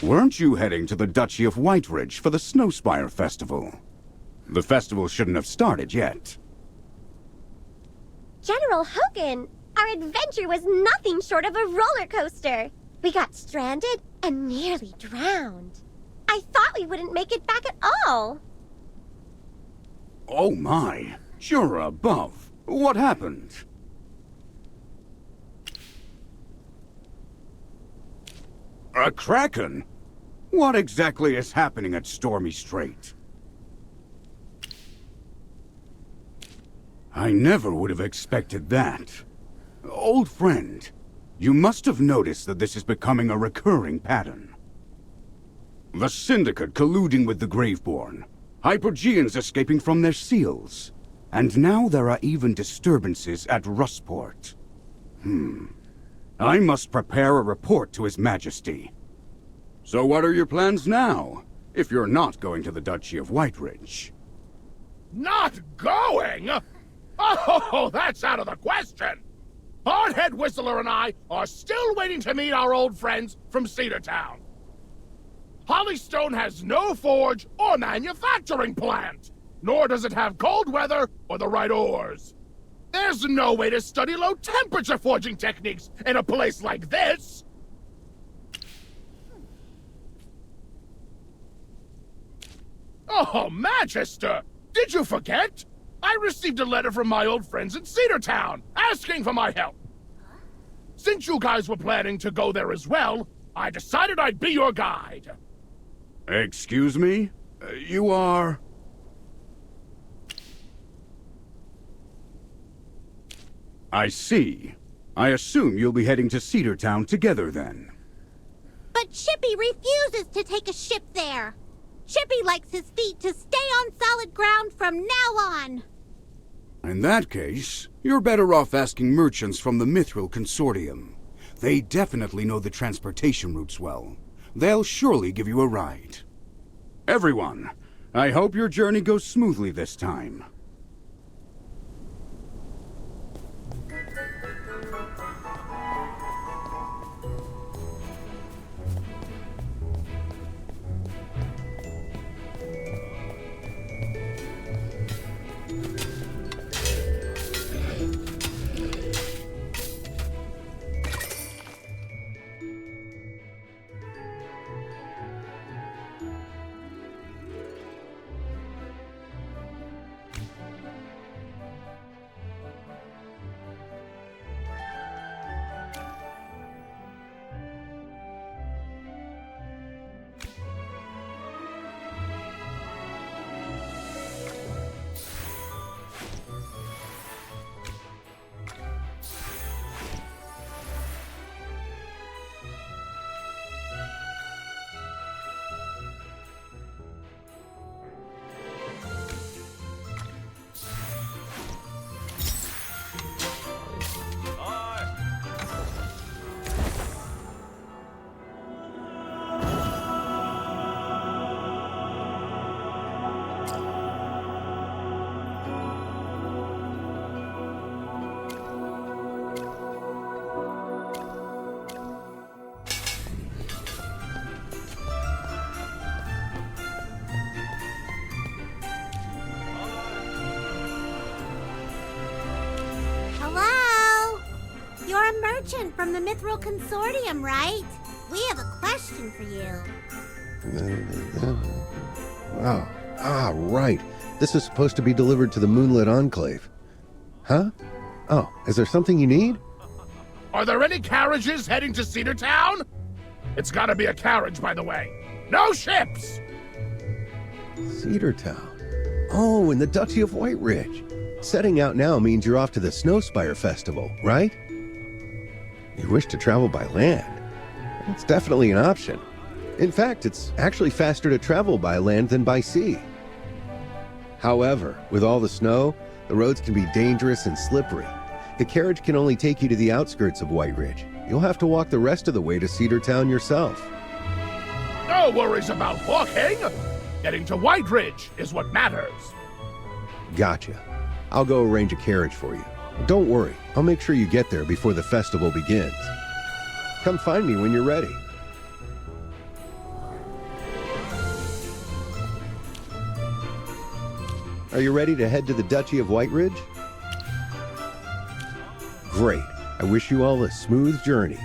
Weren't you heading to the Duchy of Whiteridge for the Snowspire Festival? The festival shouldn't have started yet. General Hogan, our adventure was nothing short of a roller coaster. We got stranded and nearly drowned. I thought we wouldn't make it back at all. Oh my, you're above. What happened? A kraken? What exactly is happening at Stormy Strait? I never would have expected that. Old friend, you must have noticed that this is becoming a recurring pattern. The Syndicate colluding with the Graveborn, Hypergeans escaping from their seals, and now there are even disturbances at Rustport. I must prepare a report to His Majesty. So what are your plans now, if you're not going to the Duchy of Whiteridge? Not going? Oh, that's out of the question! Hardhead Whistler and I are still waiting to meet our old friends from Cedartown. Hollystone has no forge or manufacturing plant, nor does it have cold weather or the right ores. There's no way to study low-temperature forging techniques in a place like this! Oh, Magister! Did you forget? I received a letter from my old friends in Cedartown, asking for my help. Since you guys were planning to go there as well, I decided I'd be your guide. Excuse me? You are... I see. I assume you'll be heading to Cedartown together then. But Chippy refuses to take a ship there. Chippy likes his feet to stay on solid ground from now on. In that case, you're better off asking merchants from the Mithril Consortium. They definitely know the transportation routes well. They'll surely give you a ride. Everyone, I hope your journey goes smoothly this time. Merchant from the Mithril Consortium, right? We have a question for you. Right. This is supposed to be delivered to the Moonlit Enclave. Huh? Oh, is there something you need? Are there any carriages heading to Cedartown? It's gotta be a carriage, by the way. No ships! Cedartown. Oh, in the Duchy of Whiteridge. Setting out now means you're off to the Snowspire Festival, right? You wish to travel by land? It's definitely an option. In fact, it's actually faster to travel by land than by sea. However, with all the snow, the roads can be dangerous and slippery. The carriage can only take you to the outskirts of Whiteridge. You'll have to walk the rest of the way to Cedartown yourself. No worries about walking! Getting to Whiteridge is what matters. Gotcha. I'll go arrange a carriage for you. Don't worry, I'll make sure you get there before the festival begins. Come find me when you're ready. Are you ready to head to the Duchy of White Ridge? Great. I wish you all a smooth journey.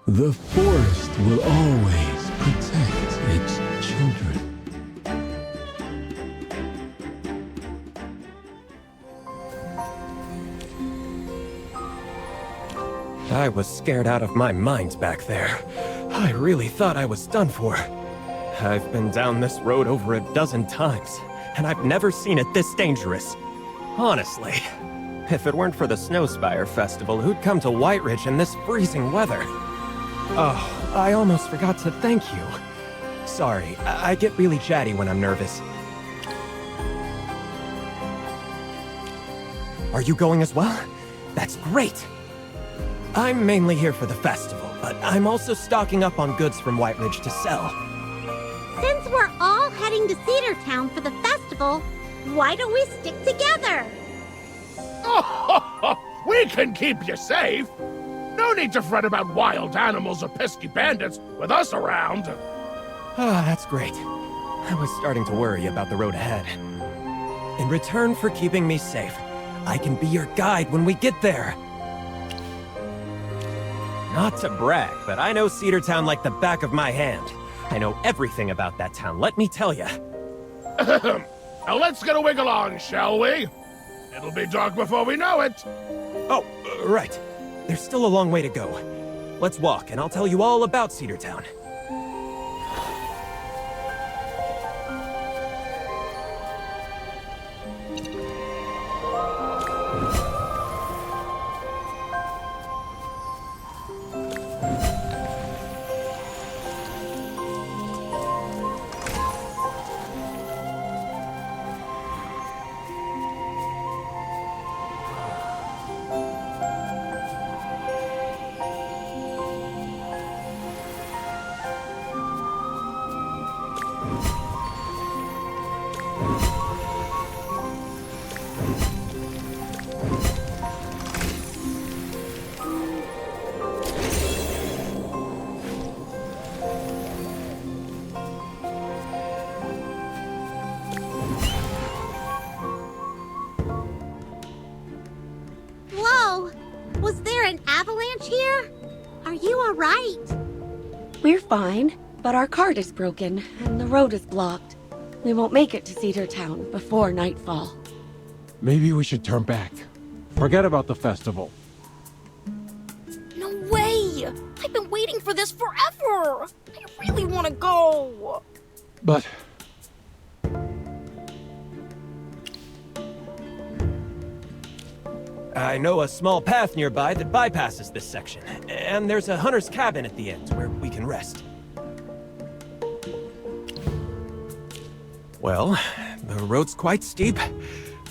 The forest will always protect its children. I was scared out of my mind back there. I really thought I was done for. I've been down this road over a dozen times, and I've never seen it this dangerous. Honestly. If it weren't for the Snowspire Festival, who'd come to White Ridge in this freezing weather? Oh, I almost forgot to thank you. Sorry, I get really chatty when I'm nervous. Are you going as well? That's great! I'm mainly here for the festival, but I'm also stocking up on goods from White Ridge to sell. Since we're all heading to Cedar Town for the festival, why don't we stick together? We can keep you safe. No need to fret about wild animals or pesky bandits with us around. Ah, that's great. I was starting to worry about the road ahead. In return for keeping me safe, I can be your guide when we get there. Not to brag, but I know Cedar Town like the back of my hand. I know everything about that town, let me tell you. Now let's get a wiggle on, shall we? It'll be dark before we know it. Oh, right. There's still a long way to go. Let's walk, and I'll tell you all about Cedar Town. Was there an avalanche here? Are you alright? We're fine, but our cart is broken, and the road is blocked. We won't make it to Cedar Town before nightfall. Maybe we should turn back. Forget about the festival. No way! I've been waiting for this forever! I really want to go! But... I know a small path nearby that bypasses this section, and there's a hunter's cabin at the end where we can rest. Well, the road's quite steep.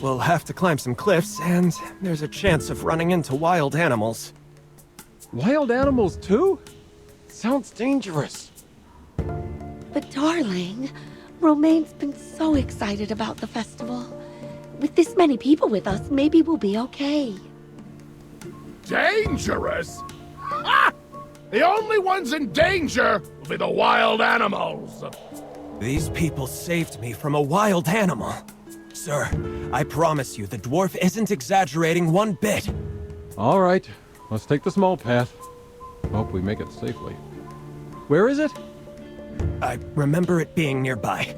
We'll have to climb some cliffs, and there's a chance of running into wild animals. Wild animals too? Sounds dangerous. But darling, Romaine's been so excited about the festival. With this many people with us, maybe we'll be okay. Dangerous? Ha! The only ones in danger will be the wild animals. These people saved me from a wild animal. Sir, I promise you the dwarf isn't exaggerating one bit. All right, let's take the small path. Hope we make it safely. Where is it? I remember it being nearby.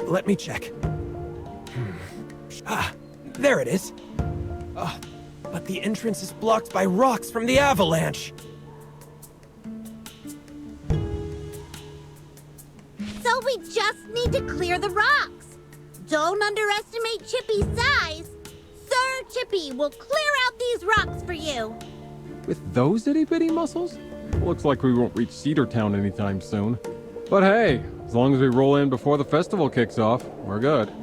Let me check. Ah, there it is. But the entrance is blocked by rocks from the avalanche. So we just need to clear the rocks. Don't underestimate Chippy's size. Sir Chippy will clear out these rocks for you. With those itty-bitty muscles? Looks like we won't reach Cedar Town anytime soon. But hey, as long as we roll in before the festival kicks off, we're good.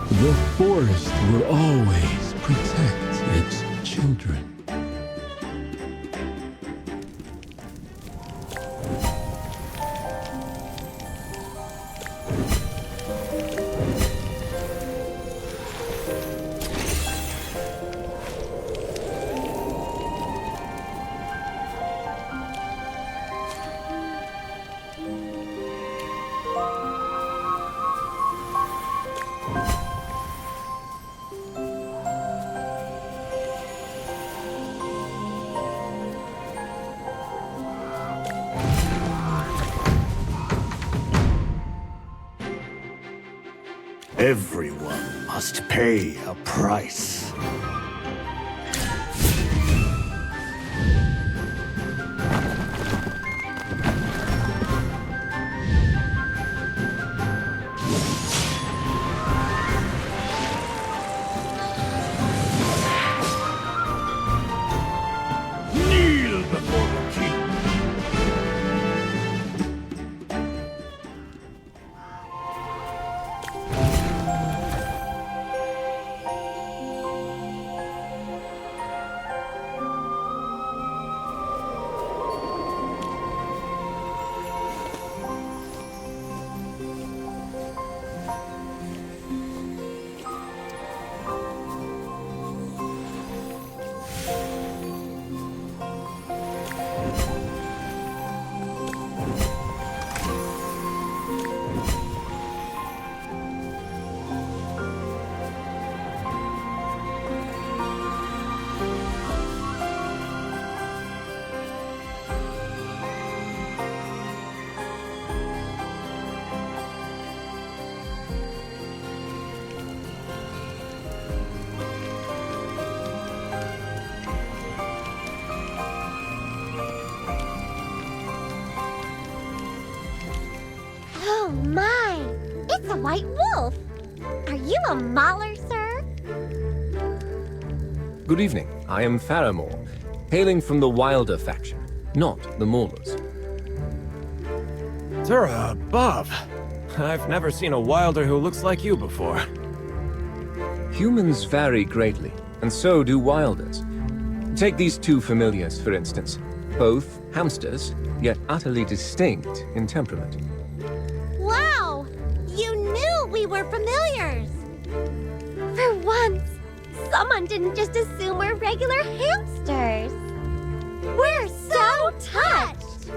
The forest will always protect its children. Everyone must pay a price. Kneel before the king. Oh my! It's a white wolf! Are you a mauler, sir? Good evening. I am Faramore, hailing from the Wilder faction, not the Maulers. Zura above. I've never seen a Wilder who looks like you before. Humans vary greatly, and so do Wilders. Take these two familiars, for instance. Both hamsters, yet utterly distinct in temperament. Wow! You knew we were familiars! For once, someone didn't just assume we're regular hamsters. We're so touched!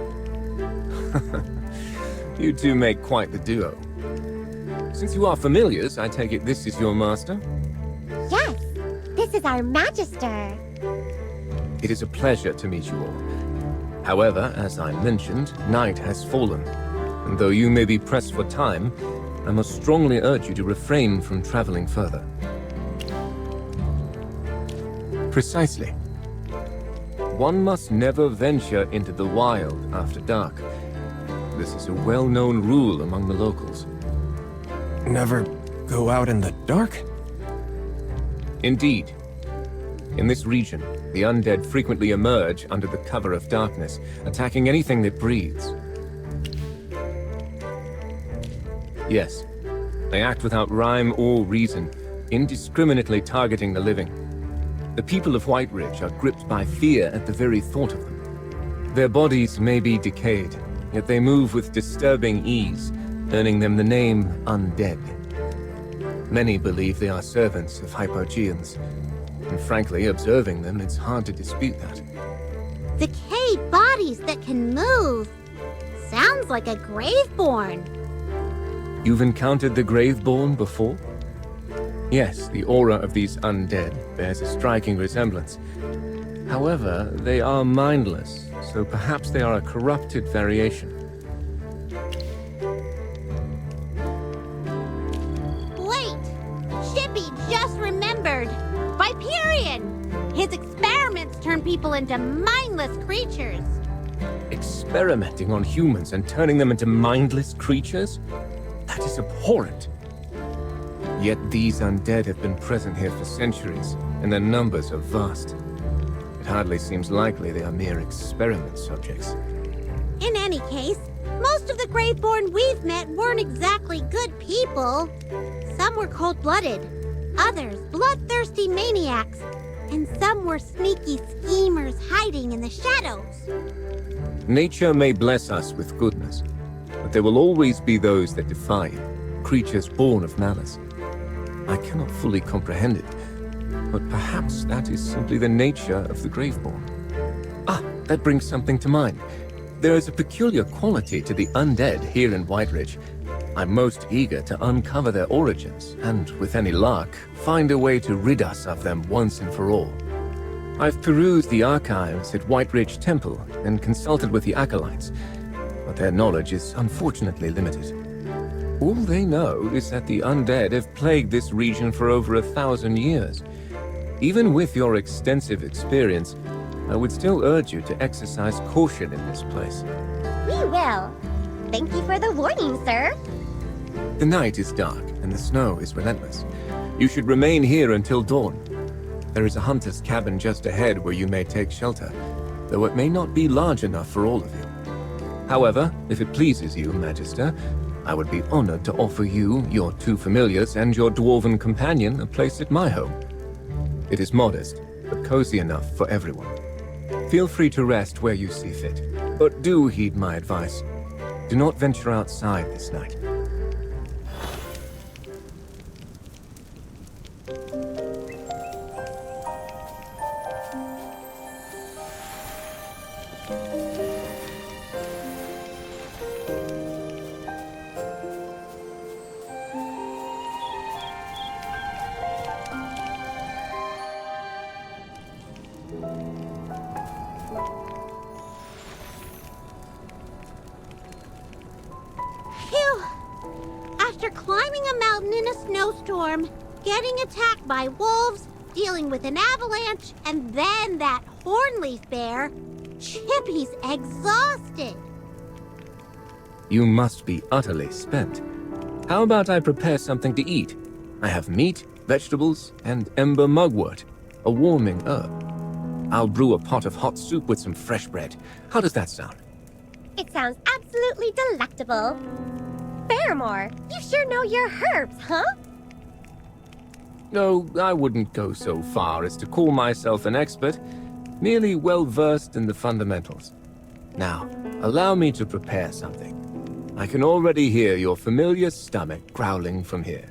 You two make quite the duo. Since you are familiars, I take it this is your master? Yes, this is our magister. It is a pleasure to meet you all. However, as I mentioned, night has fallen. And though you may be pressed for time, I must strongly urge you to refrain from traveling further. Precisely. One must never venture into the wild after dark. This is a well-known rule among the locals. Never go out in the dark? Indeed. In this region, the undead frequently emerge under the cover of darkness, attacking anything that breathes. Yes, they act without rhyme or reason, indiscriminately targeting the living. The people of White Ridge are gripped by fear at the very thought of them. Their bodies may be decayed, yet they move with disturbing ease, earning them the name Undead. Many believe they are servants of Hypogeans, and frankly, observing them, it's hard to dispute that. Decayed bodies that can move. Sounds like a Graveborn. You've encountered the Graveborn before? Yes, the aura of these undead bears a striking resemblance. However, they are mindless, so perhaps they are a corrupted variation. Wait! Chippy just remembered! Viperion! His experiments turn people into mindless creatures. Experimenting on humans and turning them into mindless creatures? That is abhorrent. Yet these undead have been present here for centuries, and their numbers are vast. It hardly seems likely they are mere experiment subjects. In any case, most of the Graveborn we've met weren't exactly good people. Some were cold-blooded, others bloodthirsty maniacs, and some were sneaky schemers hiding in the shadows. Nature may bless us with goodness, but there will always be those that defy it, creatures born of malice. I cannot fully comprehend it, but perhaps that is simply the nature of the Graveborn. Ah, that brings something to mind. There is a peculiar quality to the undead here in White Ridge. I'm most eager to uncover their origins, and with any luck, find a way to rid us of them once and for all. I've perused the archives at White Ridge Temple and consulted with the acolytes, but their knowledge is unfortunately limited. All they know is that the undead have plagued this region for over 1,000 years. Even with your extensive experience, I would still urge you to exercise caution in this place. We will. Thank you for the warning, sir. The night is dark, and the snow is relentless. You should remain here until dawn. There is a hunter's cabin just ahead where you may take shelter, though it may not be large enough for all of you. However, if it pleases you, Magister, I would be honored to offer you, your 2 familiars, and your dwarven companion a place at my home. It is modest, but cozy enough for everyone. Feel free to rest where you see fit, but do heed my advice. Do not venture outside this night. Phew! After climbing a mountain in a snowstorm, getting attacked by wolves, dealing with an avalanche, and then that hornleaf bear, Chippy's exhausted. You must be utterly spent. How about I prepare something to eat? I have meat, vegetables, and ember mugwort, a warming herb. I'll brew a pot of hot soup with some fresh bread. How does that sound? It sounds absolutely delectable. Fairmore, you sure know your herbs, huh? No, I wouldn't go so far as to call myself an expert, merely well-versed in the fundamentals. Now, allow me to prepare something. I can already hear your familiar stomach growling from here.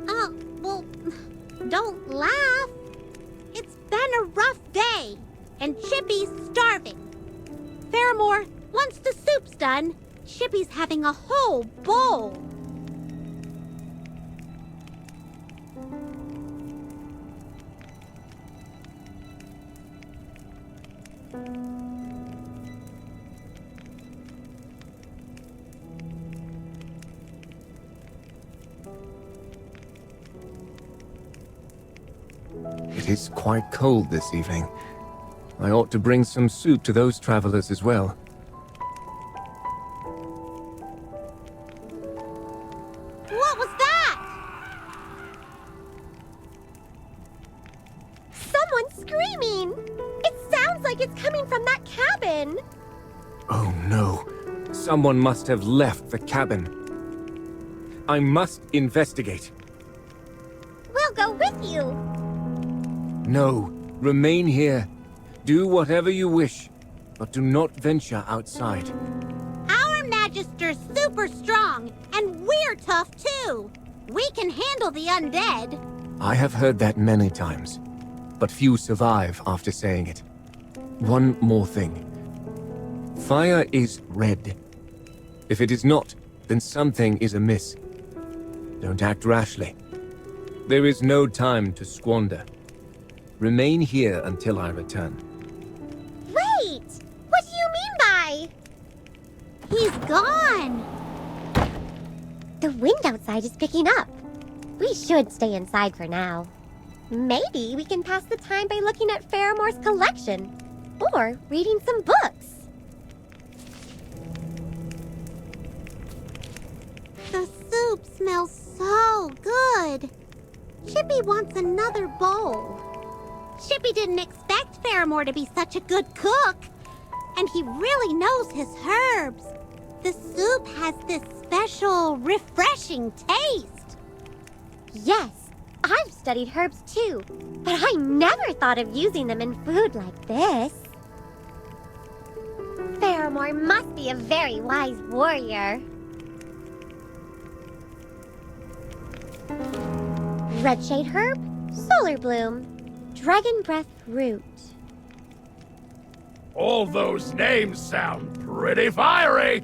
Oh, well, don't laugh. It's been a rough day, and Chippy's starving. Fairmore, once the soup's done, Chippy's having a whole bowl. It is quite cold this evening. I ought to bring some soup to those travelers as well. What was that? Someone's screaming! It sounds like it's coming from that cabin! Oh no. Someone must have left the cabin. I must investigate. We'll go with you! No, remain here. Do whatever you wish, but do not venture outside. Our Magister's super strong, and we're tough too. We can handle the undead. I have heard that many times, but few survive after saying it. One more thing. Fire is red. If it is not, then something is amiss. Don't act rashly. There is no time to squander. Remain here until I return. Wait! What do you mean by... He's gone. The wind outside is picking up. We should stay inside for now. Maybe we can pass the time by looking at Fairmore's collection. Or reading some books. The soup smells so good. Chippy wants another bowl. Chippy didn't expect Fairmore to be such a good cook. And he really knows his herbs. The soup has this special, refreshing taste. Yes, I've studied herbs too, but I never thought of using them in food like this. Fairmore must be a very wise warrior. Redshade herb, solar bloom, dragon breath root. All those names sound pretty fiery.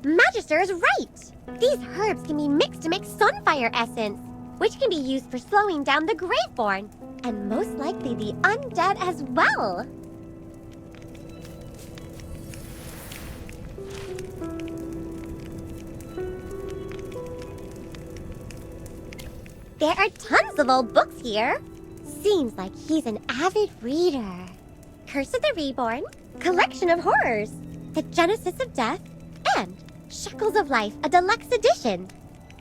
Magister is right! These herbs can be mixed to make sunfire essence, which can be used for slowing down the Graveborn, and most likely the undead as well. There are tons of old books here. Seems like he's an avid reader. Curse of the Reborn, Collection of Horrors, The Genesis of Death, and Shackles of Life, a deluxe edition.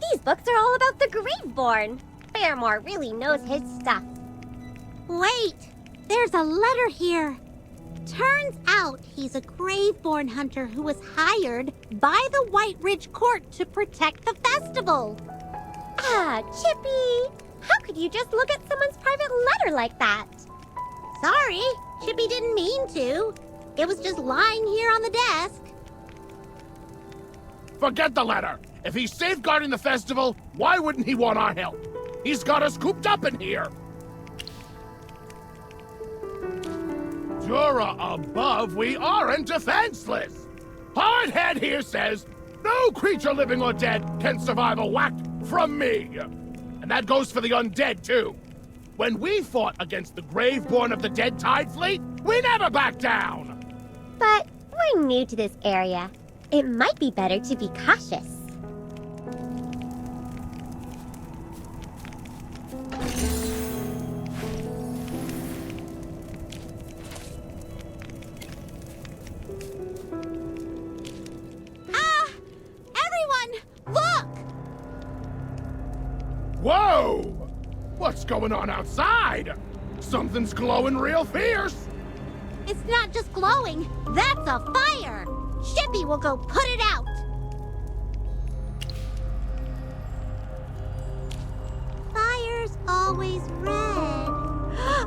These books are all about the Graveborn. Fairmore really knows his stuff. Wait, there's a letter here. Turns out he's a Graveborn hunter who was hired by the White Ridge Court to protect the festival. Ah, Chippy! How could you just look at someone's private letter like that? Sorry, Chippy didn't mean to. It was just lying here on the desk. Forget the letter. If he's safeguarding the festival, why wouldn't he want our help? He's got us cooped up in here. Dura above, we aren't defenseless. Hardhead here says, no creature living or dead can survive a whack from me. And that goes for the undead, too. When we fought against the Graveborn of the Dead Tide Fleet, we never backed down. But we're new to this area. It might be better to be cautious. Whoa! What's going on outside? Something's glowing real fierce. It's not just glowing, that's a fire! Chippy will go put it out! Fire's always red.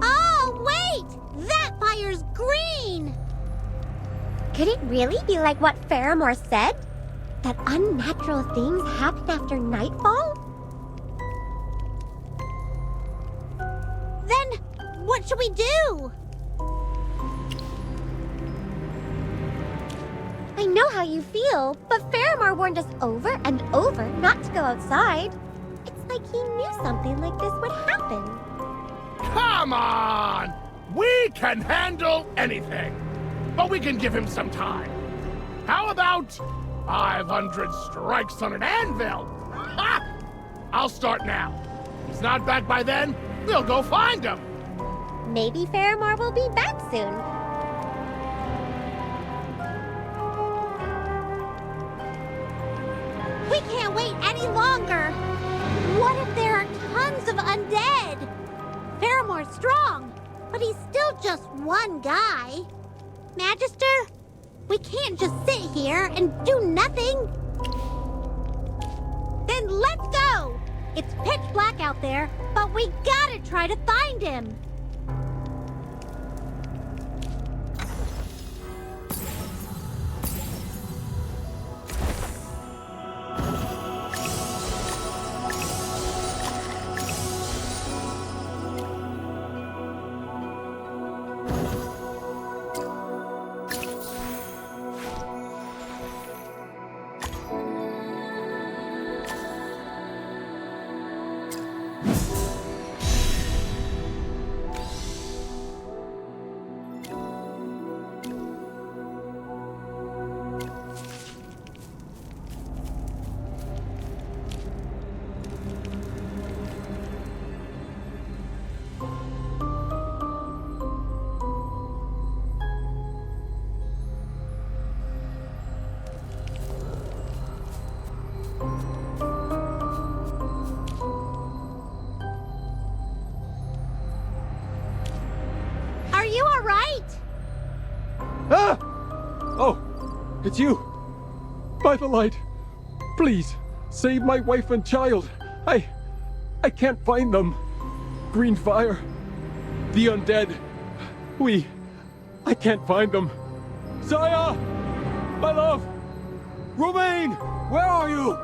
Oh, wait! That fire's green! Could it really be like what Faramore said? That unnatural things happen after nightfall? Then, what should we do? I know how you feel, but Faramore warned us over and over not to go outside. It's like he knew something like this would happen. Come on! We can handle anything. But we can give him some time. How about 500 strikes on an anvil? Ha! I'll start now. If he's not back by then, we'll go find him. Maybe Faramore will be back soon. We can't wait any longer. What if there are tons of undead? Faramore's strong, but he's still just one guy. Magister, we can't just sit here and do nothing. Then let's go. It's pitch black out there, but we gotta try to find him. Are you all right? Ah! Oh, it's you. By the light. Please, save my wife and child. I can't find them. Green fire. The undead. I can't find them. Saya! My love! Romaine! Where are you?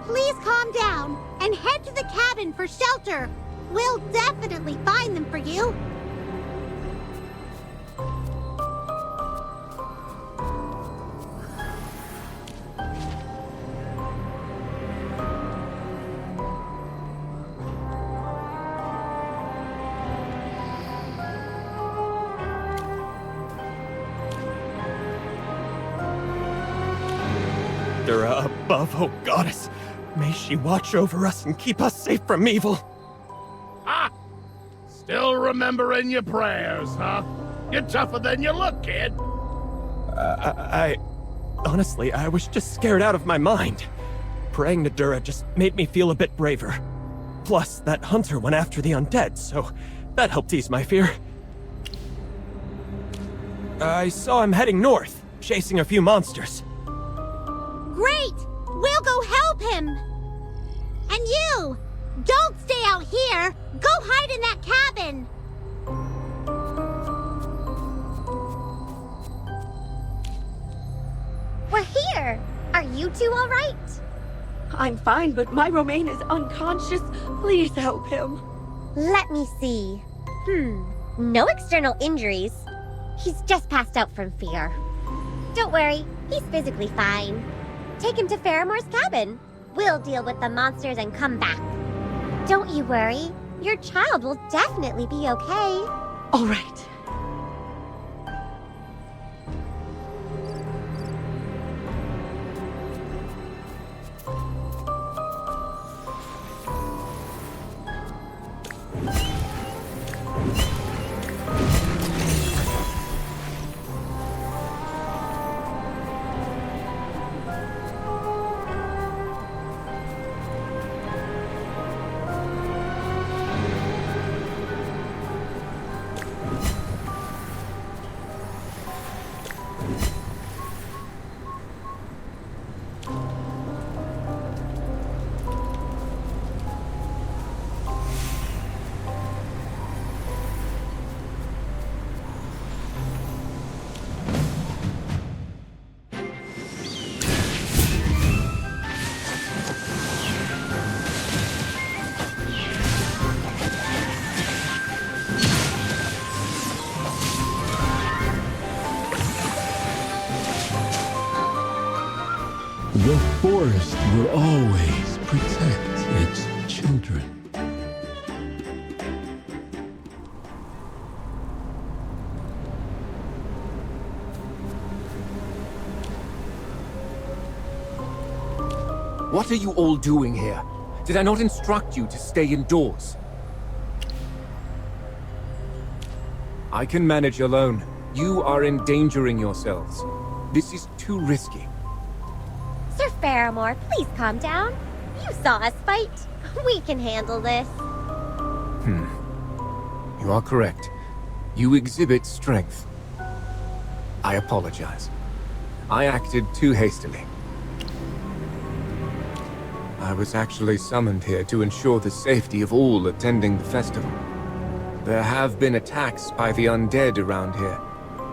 Please calm down and head to the cabin for shelter. We'll definitely find them for you. Dura above, oh goddess, may she watch over us and keep us safe from evil. Still remembering your prayers, huh? You're tougher than you look, kid. Honestly, I was just scared out of my mind. Praying to Dura just made me feel a bit braver. Plus, that hunter went after the undead, so that helped ease my fear. I saw him heading north, chasing a few monsters. Great! We'll go help him! And you! Don't stay out here! Go hide in that cabin! We're here! Are you two all right? I'm fine, but my Romaine is unconscious. Please help him. Let me see. No external injuries. He's just passed out from fear. Don't worry, he's physically fine. Take him to Faramore's cabin. We'll deal with the monsters and come back. Don't you worry. Your child will definitely be okay. All right. The forest will always protect its children. What are you all doing here? Did I not instruct you to stay indoors? I can manage alone. You are endangering yourselves. This is too risky. Sir Faramore, please calm down. You saw us fight. We can handle this. You are correct. You exhibit strength. I apologize. I acted too hastily. I was actually summoned here to ensure the safety of all attending the festival. There have been attacks by the undead around here,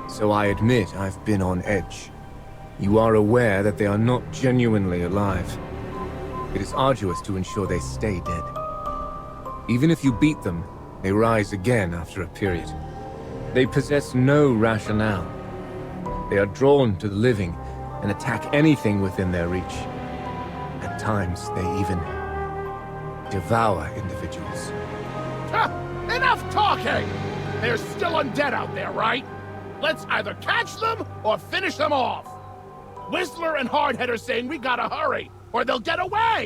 so I admit I've been on edge. You are aware that they are not genuinely alive. It is arduous to ensure they stay dead. Even if you beat them, they rise again after a period. They possess no rationale. They are drawn to the living and attack anything within their reach. At times, they even devour individuals. Enough talking! They're still undead out there, right? Let's either catch them or finish them off. Whistler and Hardhead are saying we gotta hurry, or they'll get away!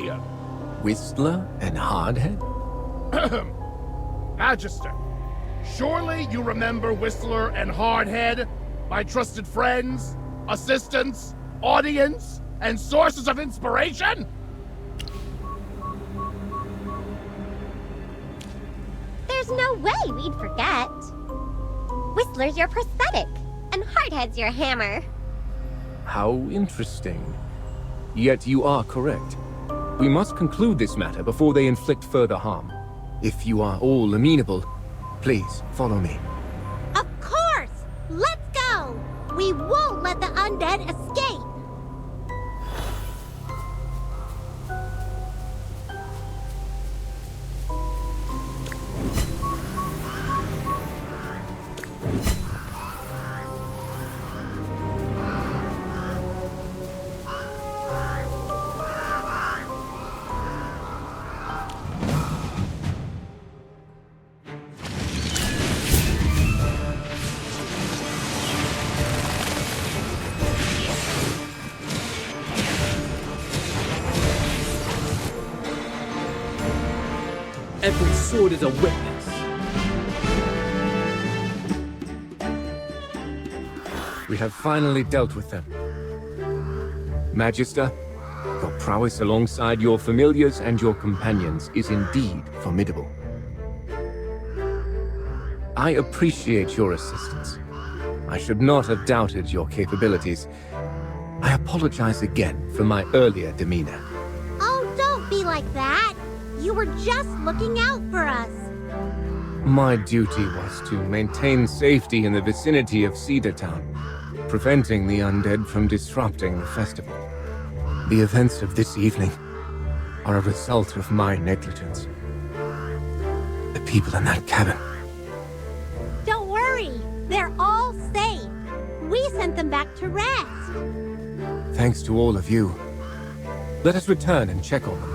Whistler and Hardhead? Magister, surely you remember Whistler and Hardhead? My trusted friends, assistants, audience, and sources of inspiration? There's no way we'd forget. Whistler's your prosthetic, and Hardhead's your hammer. How interesting. Yet you are correct. We must conclude this matter before they inflict further harm. If you are all amenable, please follow me. Of course! Let's go! We won't let the undead escape! Every sword is a witness. we have finally dealt with them. Magister, your prowess alongside your familiars and your companions is indeed formidable. I appreciate your assistance. I should not have doubted your capabilities. I apologize again for my earlier demeanor. Oh, don't be like that. You were just looking out for us. My duty was to maintain safety in the vicinity of Cedar Town, preventing the undead from disrupting the festival. The events of this evening are a result of my negligence. The people in that cabin. Don't worry. They're all safe. We sent them back to rest. Thanks to all of you. Let us return and check on them.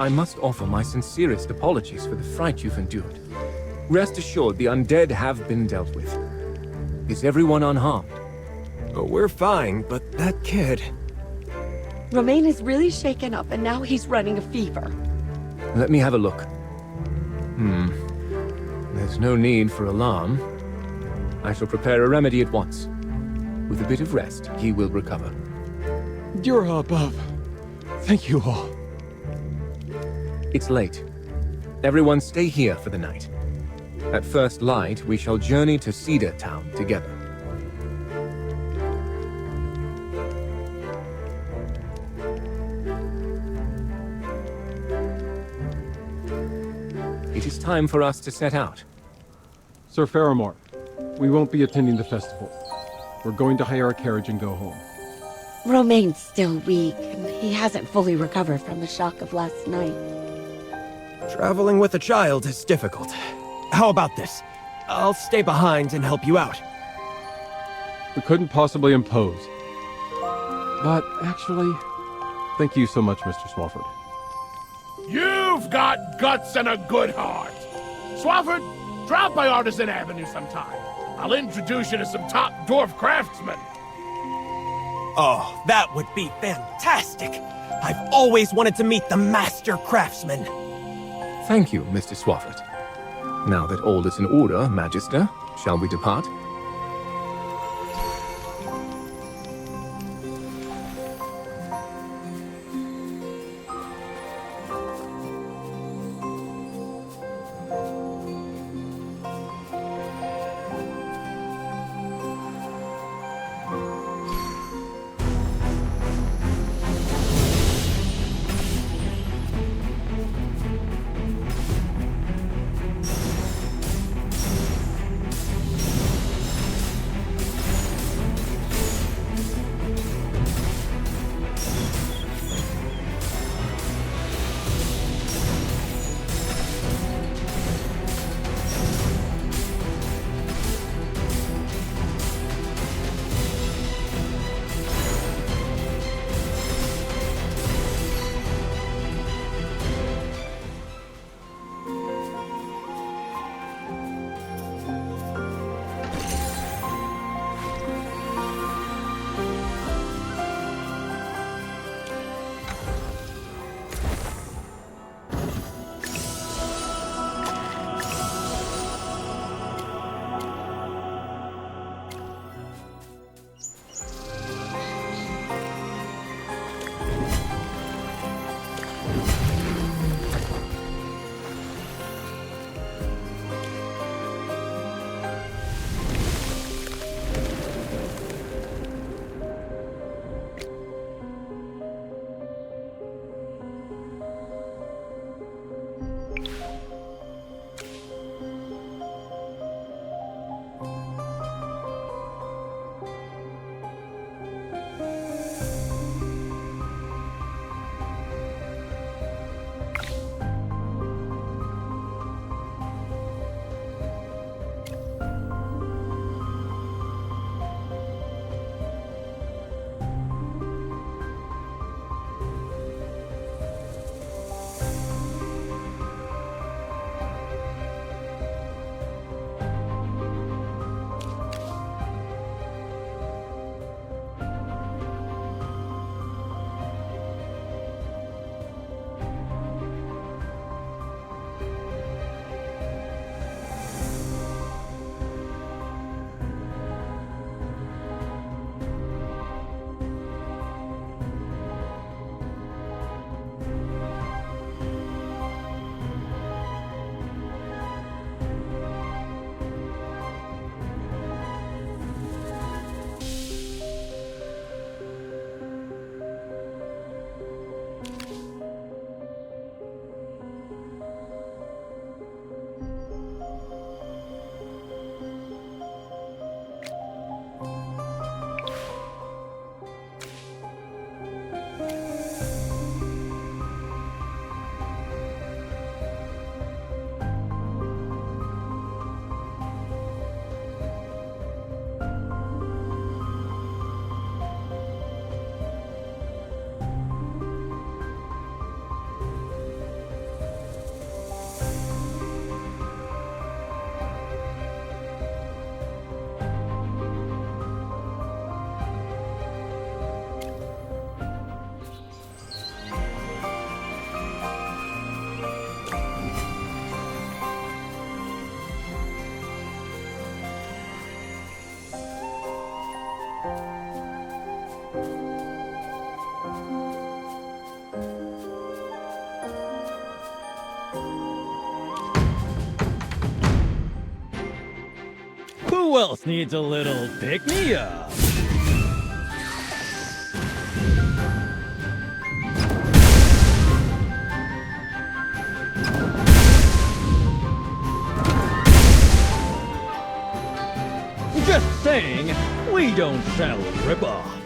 I must offer my sincerest apologies for the fright you've endured. Rest assured, the undead have been dealt with. Is everyone unharmed? Oh, we're fine, but that kid... Romain is really shaken up, and now he's running a fever. Let me have a look. There's no need for alarm. I shall prepare a remedy at once. With a bit of rest, he will recover. You're above. Thank you all. It's late. Everyone stay here for the night. At first light, we shall journey to Cedar Town together. It is time for us to set out. Sir Faramore, we won't be attending the festival. We're going to hire a carriage and go home. Romain's still weak, and he hasn't fully recovered from the shock of last night. Traveling with a child is difficult. How about this? I'll stay behind and help you out. We couldn't possibly impose. But actually, thank you so much, Mr. Swafford. You've got guts and a good heart. Swafford, drop by Artisan Avenue sometime. I'll introduce you to some top dwarf craftsmen. Oh, that would be fantastic! I've always wanted to meet the master craftsman. Thank you, Mr. Swafford. Now that all is in order, Magister, shall we depart? Who else needs a little pick-me-up? Just saying, we don't sell rip-offs.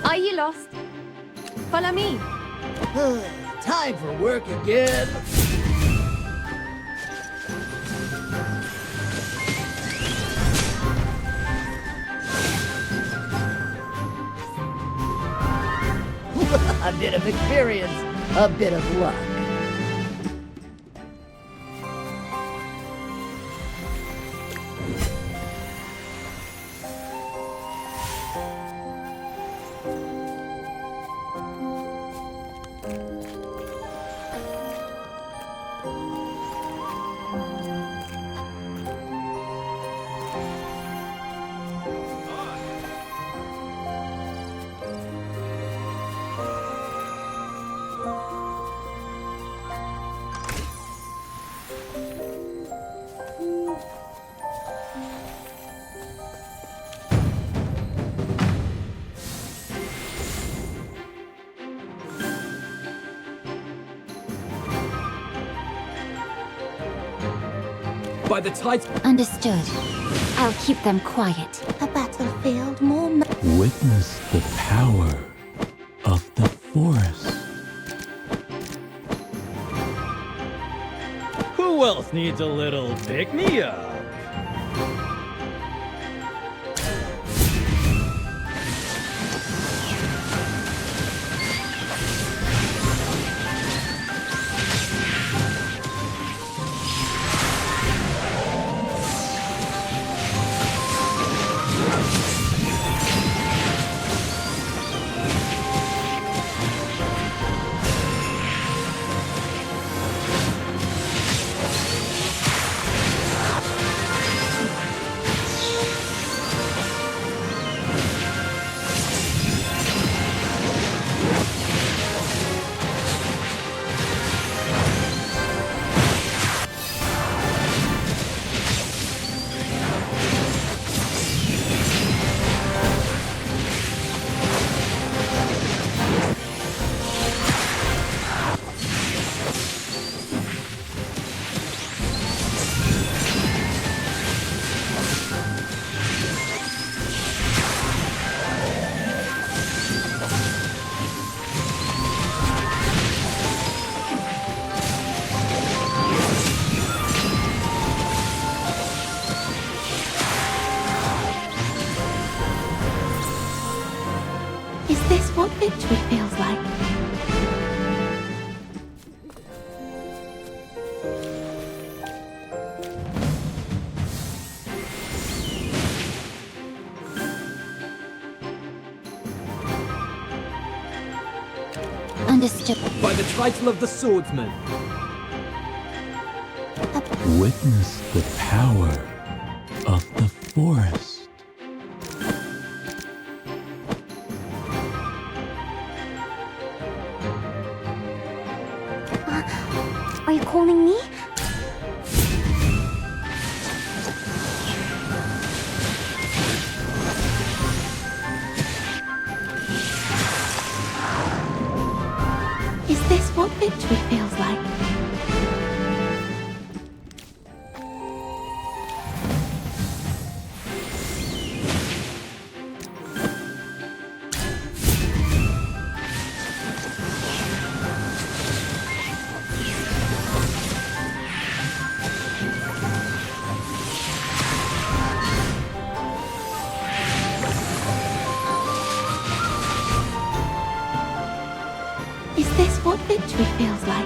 Are you lost? Follow me. Time for work again. A bit of experience, a bit of luck. By the tides... Understood. I'll keep them quiet. A battlefield more... Witness the power of the Force. Who else needs a little pick-me-up? this what victory feels like? Understood. By the title of the swordsman. Witness the power of the forest. Are you calling me? Is this what victory feels like? Is this what victory feels like?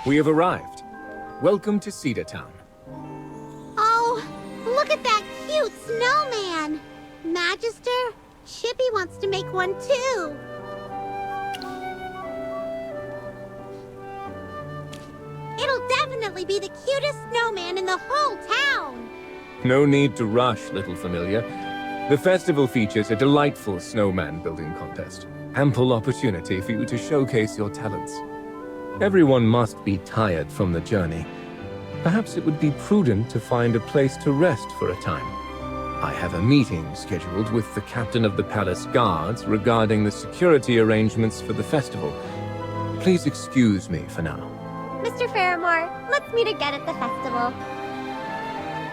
We have arrived. Welcome to Cedar Town. Oh, look at that cute snowman! Magister, Chippy wants to make one too. It'll definitely be the cutest snowman in the whole town. No need to rush, little familiar. The festival features a delightful snowman building contest. Ample opportunity for you to showcase your talents. Everyone must be tired from the journey. Perhaps it would be prudent to find a place to rest for a time. I have a meeting scheduled with the captain of the palace guards regarding the security arrangements for the festival. Please excuse me for now. Mr. Faramore, let's meet again at the festival.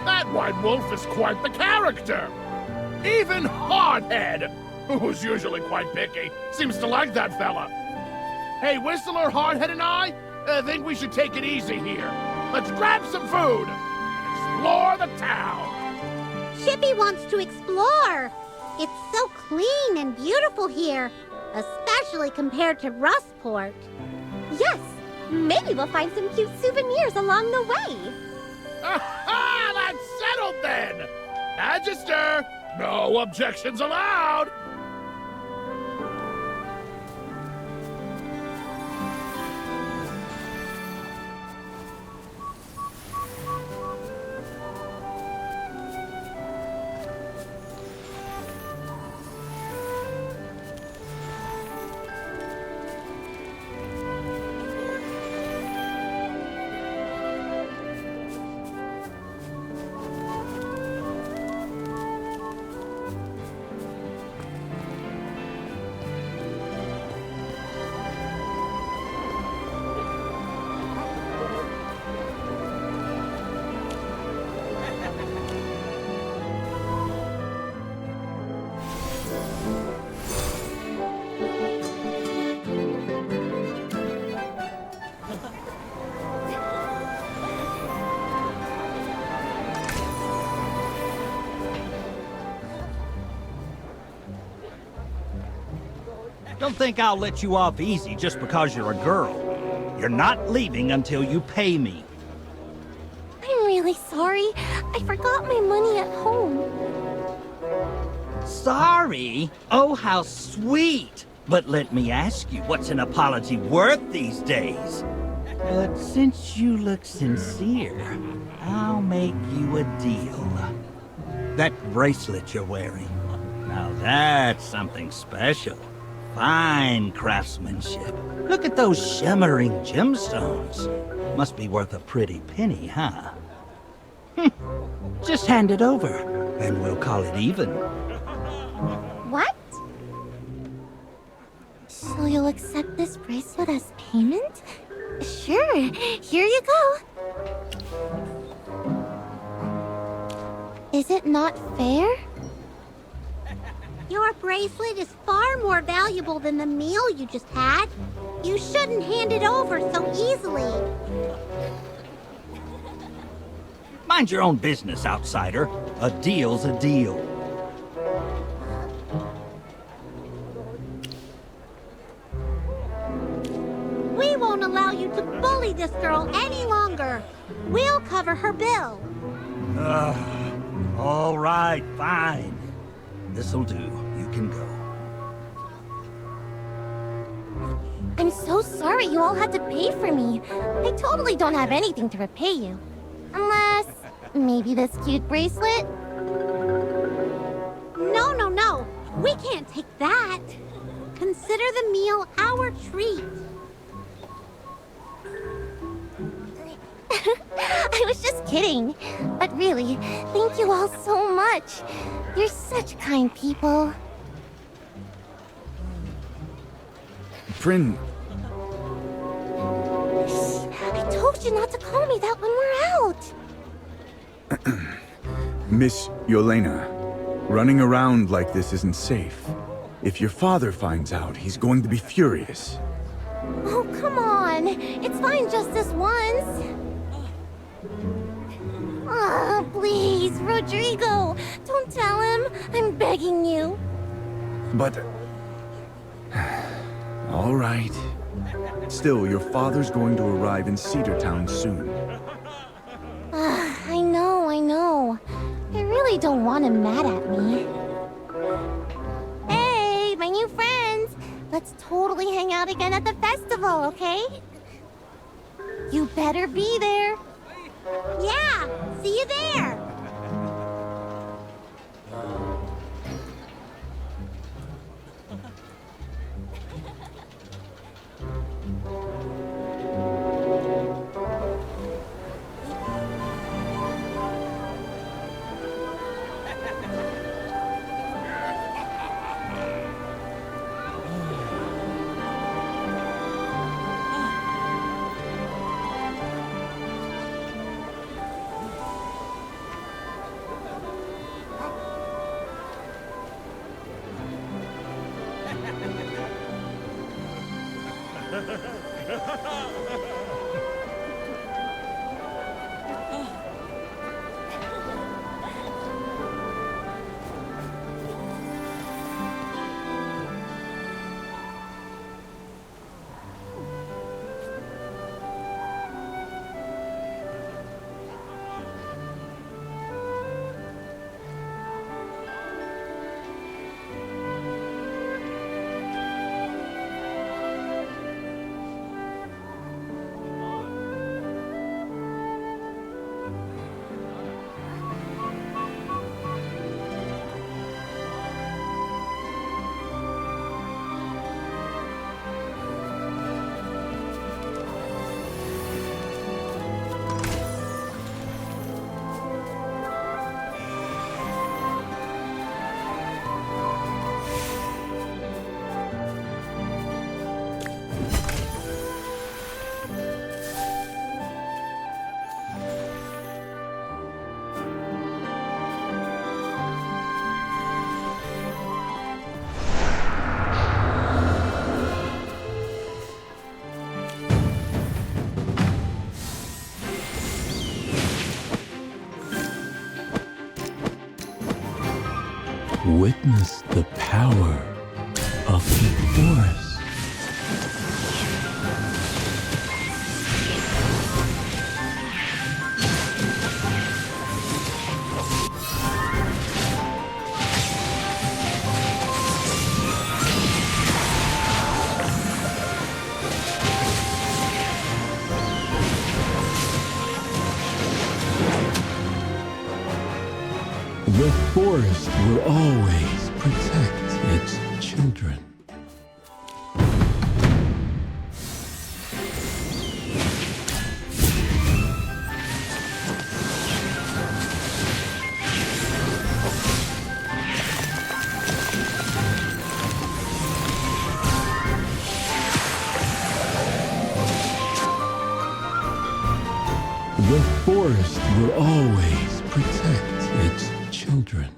That white wolf is quite the character. Even Hardhead, who's usually quite picky, seems to like that fella. Hey, Whistler, Hardhead, and I think we should take it easy here. Let's grab some food and explore the town. Chippy wants to explore. It's so clean and beautiful here, especially compared to Rustport. Yes, maybe we'll find some cute souvenirs along the way. Aha! That's settled then! Magister, no objections allowed! Don't think I'll let you off easy just because you're a girl. You're not leaving until you pay me. I'm really sorry. I forgot my money at home. Sorry? Oh, how sweet. But let me ask you, what's an apology worth these days? But since you look sincere, I'll make you a deal. That bracelet you're wearing, now that's something special. Fine craftsmanship. Look at those shimmering gemstones. Must be worth a pretty penny, huh? Just hand it over, and we'll call it even. What? So you'll accept this bracelet as payment? Sure, here you go. Is it not fair? Your bracelet is far more valuable than the meal you just had. You shouldn't hand it over so easily. Mind your own business, outsider. A deal's a deal. We won't allow you to bully this girl any longer. We'll cover her bill. All right, fine. This'll do. You can go. I'm so sorry you all had to pay for me. I totally don't have anything to repay you. Unless, maybe this cute bracelet? No. We can't take that. Consider the meal our treat. I was just kidding. But really, thank you all so much. You're such kind people. Friend, I told you not to call me that when we're out. Miss Yelena, running around like this isn't safe. If your father finds out, he's going to be furious. Oh, come on. It's fine just this once. Oh, please, Rodrigo. Don't tell him. I'm begging you. But... all right. Still, your father's going to arrive in Cedar Town soon. I know. I really don't want him mad at me. Hey, my new friends. Let's totally hang out again at the festival, okay? You better be there. Yeah, see you there. Witness the power of the force. forest will always protect its children. The forest will always protect its children.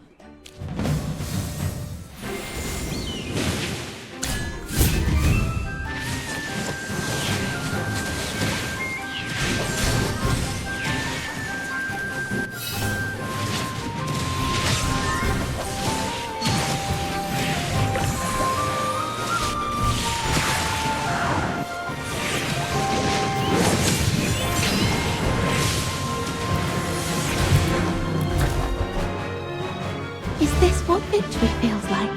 Is this what victory feels like?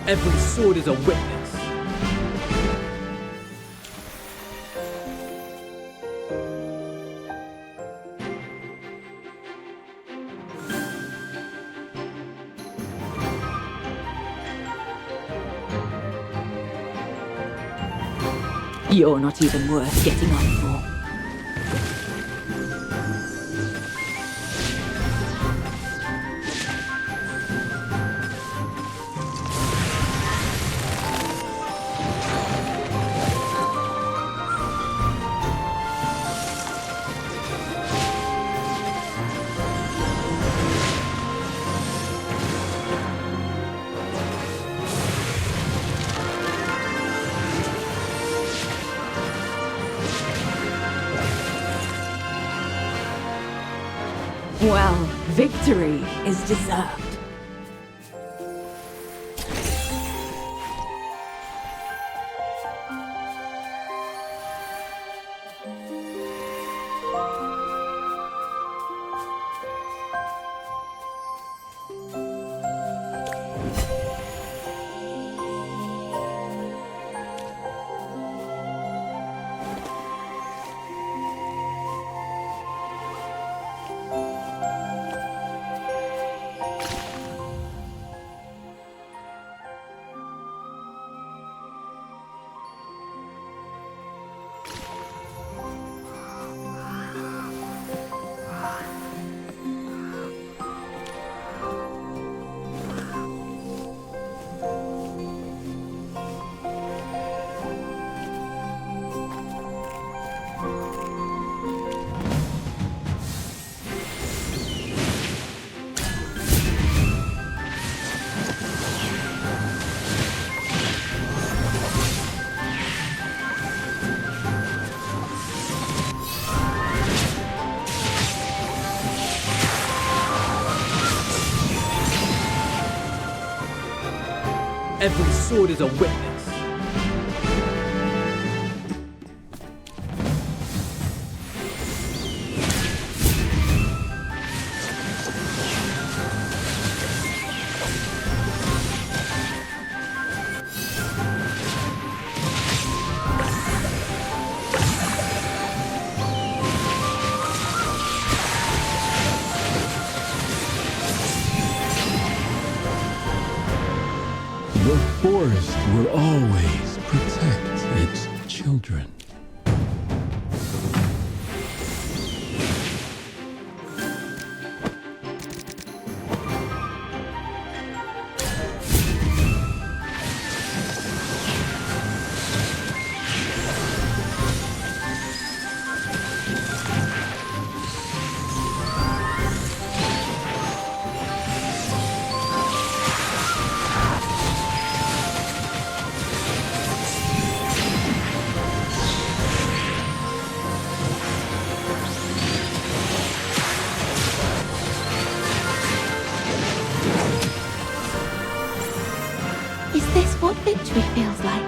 Every sword is a witness. You're not even worth getting up for. Well, victory is deserved. Every sword is a witness. The forest will always protect its children. Is this what victory feels like?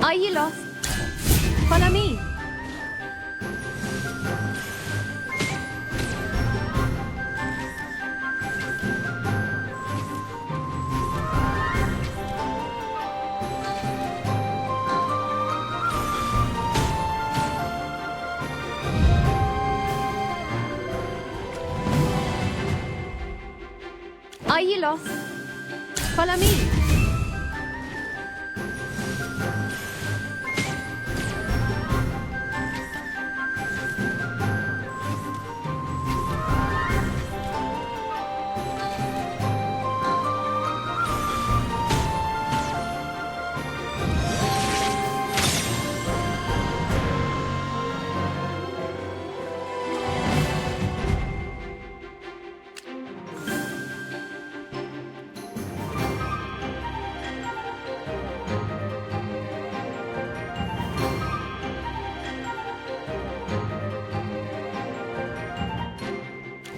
Are you lost? Follow me. Are you lost? Follow me.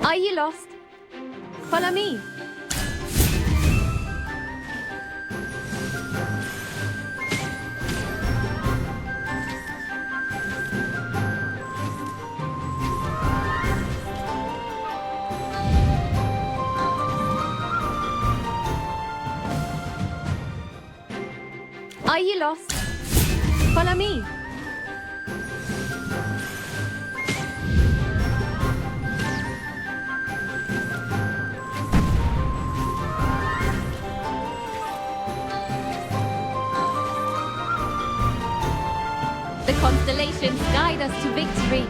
Are you lost? Follow me. Are you lost? Follow me. The constellations guide us to victory.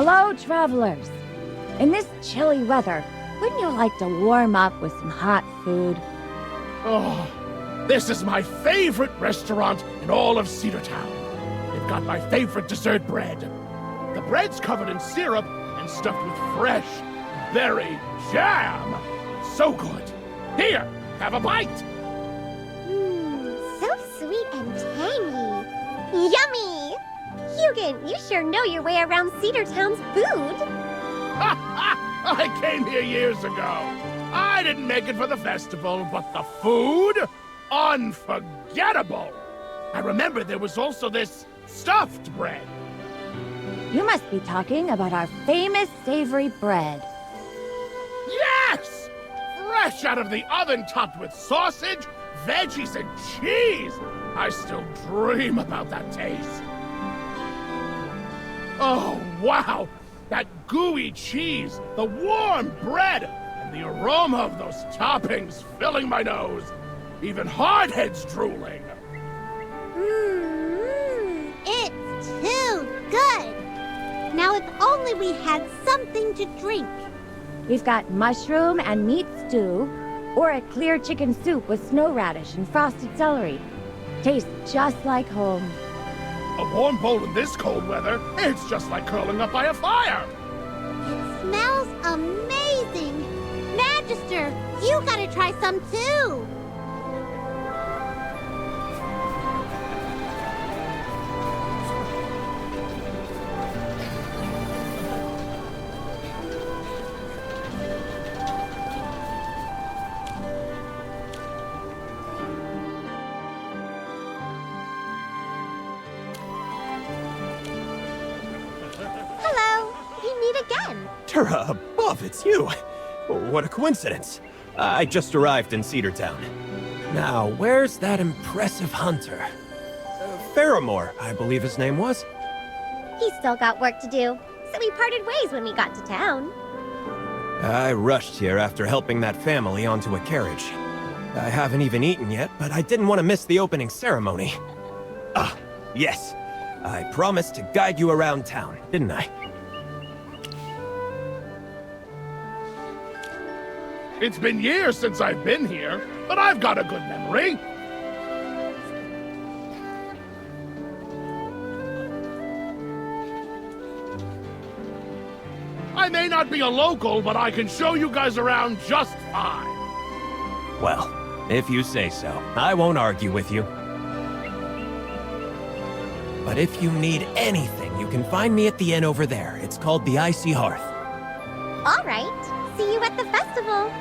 Hello, travelers. In this chilly weather, wouldn't you like to warm up with some hot food? Oh, this is my favorite restaurant in all of Cedar Town. They've got my favorite dessert bread. The bread's covered in syrup and stuffed with fresh berry jam. So good. Here, have a bite. So sweet and tangy. Yummy! Hugin, you sure know your way around Cedar Town's food. I came here years ago. I didn't make it for the festival, but the food? Unforgettable! I remember there was also this stuffed bread. You must be talking about our famous savory bread. Yes! Fresh out of the oven topped with sausage, veggies, and cheese! I still dream about that taste. Oh, wow! That gooey cheese, the warm bread, and the aroma of those toppings filling my nose. Even Hardhead's drooling. It's too good. Now if only we had something to drink. We've got mushroom and meat stew, or a clear chicken soup with snow radish and frosted celery. Tastes just like home. A warm bowl in this cold weather, it's just like curling up by a fire. It smells amazing. Magister, you gotta try some too. Terra above, it's you! What a coincidence. I just arrived in Cedar Town. Now, where's that impressive hunter? Faramore, I believe his name was. He's still got work to do, so we parted ways when we got to town. I rushed here after helping that family onto a carriage. I haven't even eaten yet, but I didn't want to miss the opening ceremony. Ah, yes. I promised to guide you around town, didn't I? It's been years since I've been here, but I've got a good memory. I may not be a local, but I can show you guys around just fine. Well, if you say so, I won't argue with you. But if you need anything, you can find me at the inn over there. It's called the Icy Hearth. All right. See you at the festival.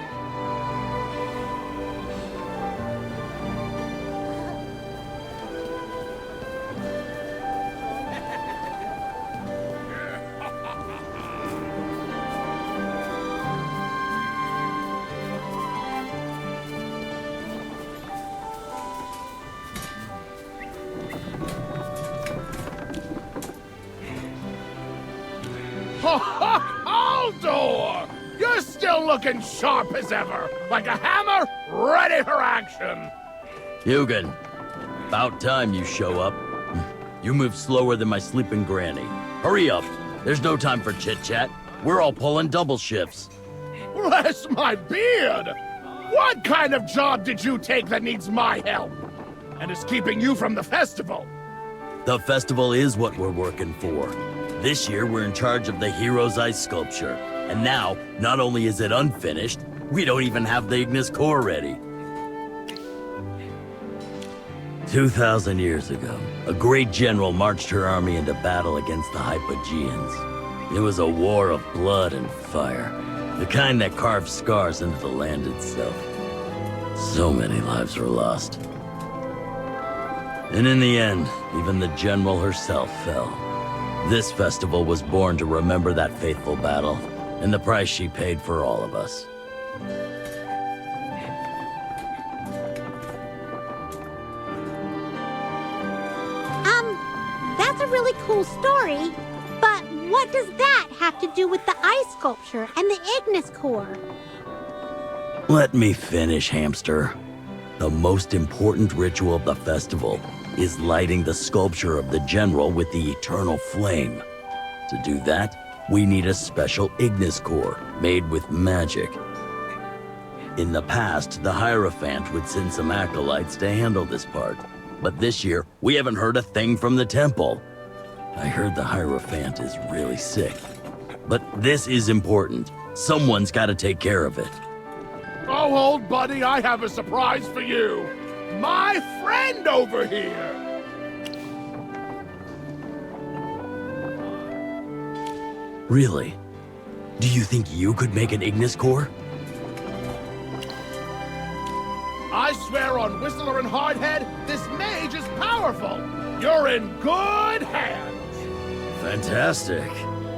Aldor! You're still looking sharp as ever, like a hammer, ready for action! Hugin, about time you show up. You move slower than my sleeping granny. Hurry up, there's no time for chit-chat. We're all pulling double shifts. Bless my beard! What kind of job did you take that needs my help? And is keeping you from the festival? The festival is what we're working for. This year, we're in charge of the Hero's Ice sculpture. And now, not only is it unfinished, we don't even have the Ignis core ready. 2,000 years ago, a great general marched her army into battle against the Hypogeans. It was a war of blood and fire, the kind that carved scars into the land itself. So many lives were lost. And in the end, even the general herself fell. This festival was born to remember that faithful battle, and the price she paid for all of us. That's a really cool story, but what does that have to do with the ice sculpture and the Ignis core? Let me finish, hamster. The most important ritual of the festival is lighting the sculpture of the general with the eternal flame. To do that, we need a special Ignis core made with magic. In the past, the Hierophant would send some acolytes to handle this part. But this year, we haven't heard a thing from the temple. I heard the Hierophant is really sick. But this is important. Someone's got to take care of it. Oh, old buddy, I have a surprise for you. My friend over here. Really? Do you think you could make an Ignis core? I swear on Whistler and Hardhead, this mage is powerful. You're in good hands. Fantastic.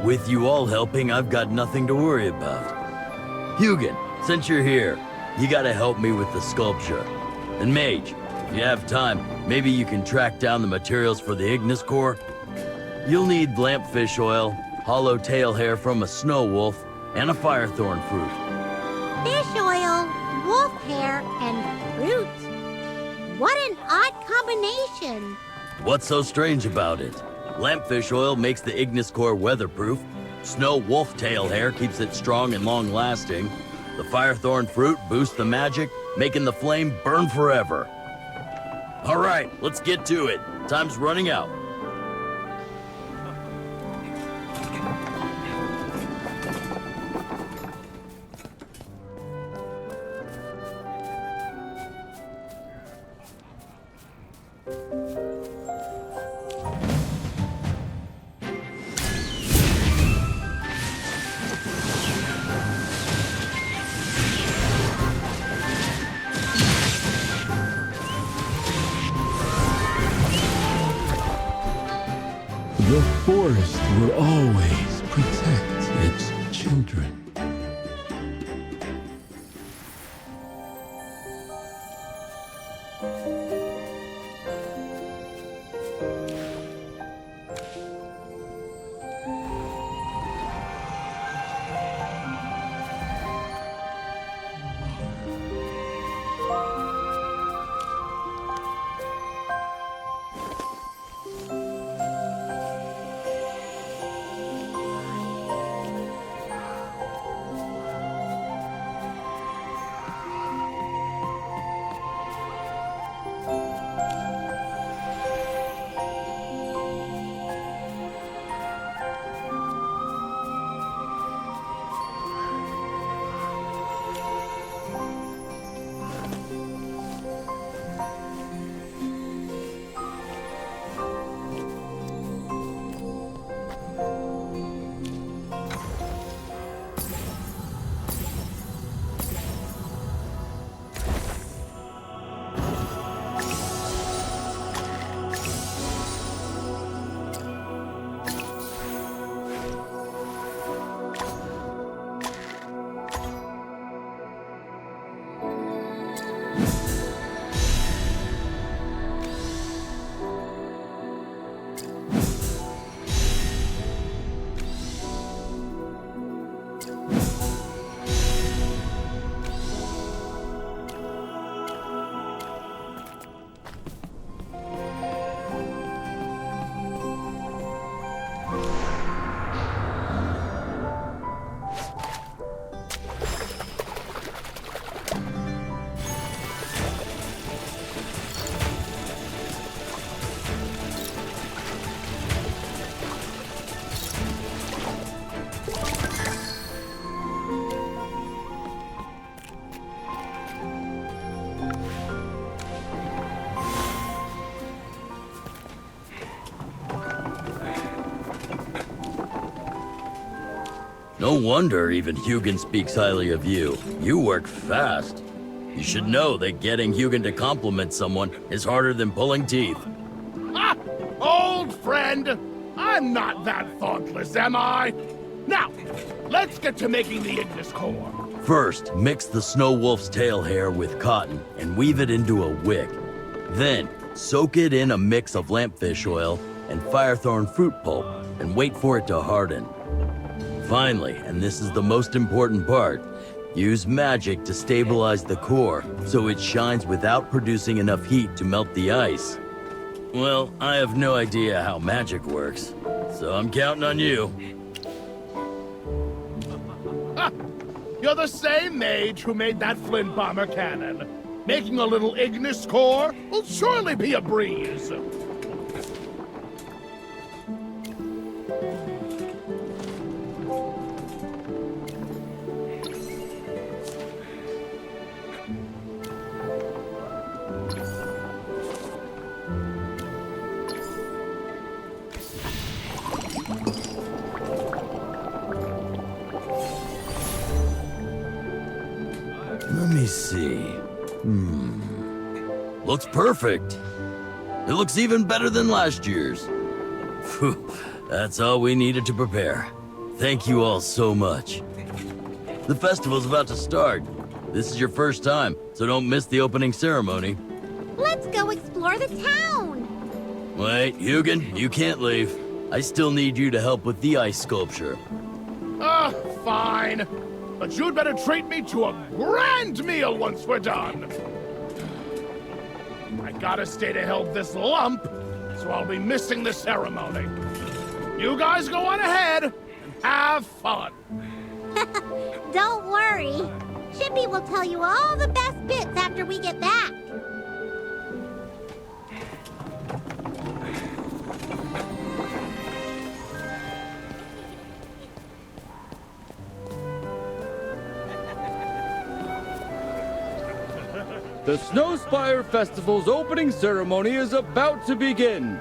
With you all helping, I've got nothing to worry about. Hugin, since you're here, you gotta help me with the sculpture. And Mage, if you have time, maybe you can track down the materials for the Ignis core. You'll need lampfish oil, hollow tail hair from a snow wolf, and a firethorn fruit. Fish oil, wolf hair, and fruit. What an odd combination. What's so strange about it? Lampfish oil makes the Ignis core weatherproof. Snow wolf tail hair keeps it strong and long-lasting. The firethorn fruit boosts the magic, making the flame burn forever. All right, let's get to it. Time's running out. The forest will always protect its children. No wonder even Hugin speaks highly of you. You work fast. You should know that getting Hugin to compliment someone is harder than pulling teeth. Ah, old friend! I'm not that thoughtless, am I? Now, let's get to making the Ignis core. First, mix the snow wolf's tail hair with cotton and weave it into a wick. Then, soak it in a mix of lampfish oil and firethorn fruit pulp and wait for it to harden. Finally, and this is the most important part, use magic to stabilize the core so it shines without producing enough heat to melt the ice. Well, I have no idea how magic works, so I'm counting on you. You're the same mage who made that flint bomber cannon. Making a little Ignis core will surely be a breeze. Let me see. Looks perfect. It looks even better than last year's. Phew, that's all we needed to prepare. Thank you all so much. The festival's about to start. This is your first time, so don't miss the opening ceremony. Let's go explore the town. Wait, Hugin, you can't leave. I still need you to help with the ice sculpture. Fine. But you'd better treat me to a grand meal once we're done. I gotta stay to help this lump, so I'll be missing the ceremony. You guys go on ahead and have fun. Don't worry. Chippy will tell you all the best bits after we get back. The Snowspire Festival's opening ceremony is about to begin.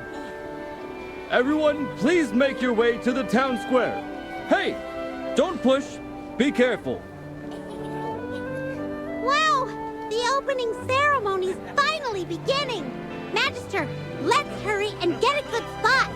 Everyone, please make your way to the town square. Hey, don't push. Be careful. Wow! The opening ceremony's finally beginning! Magister, let's hurry and get a good spot!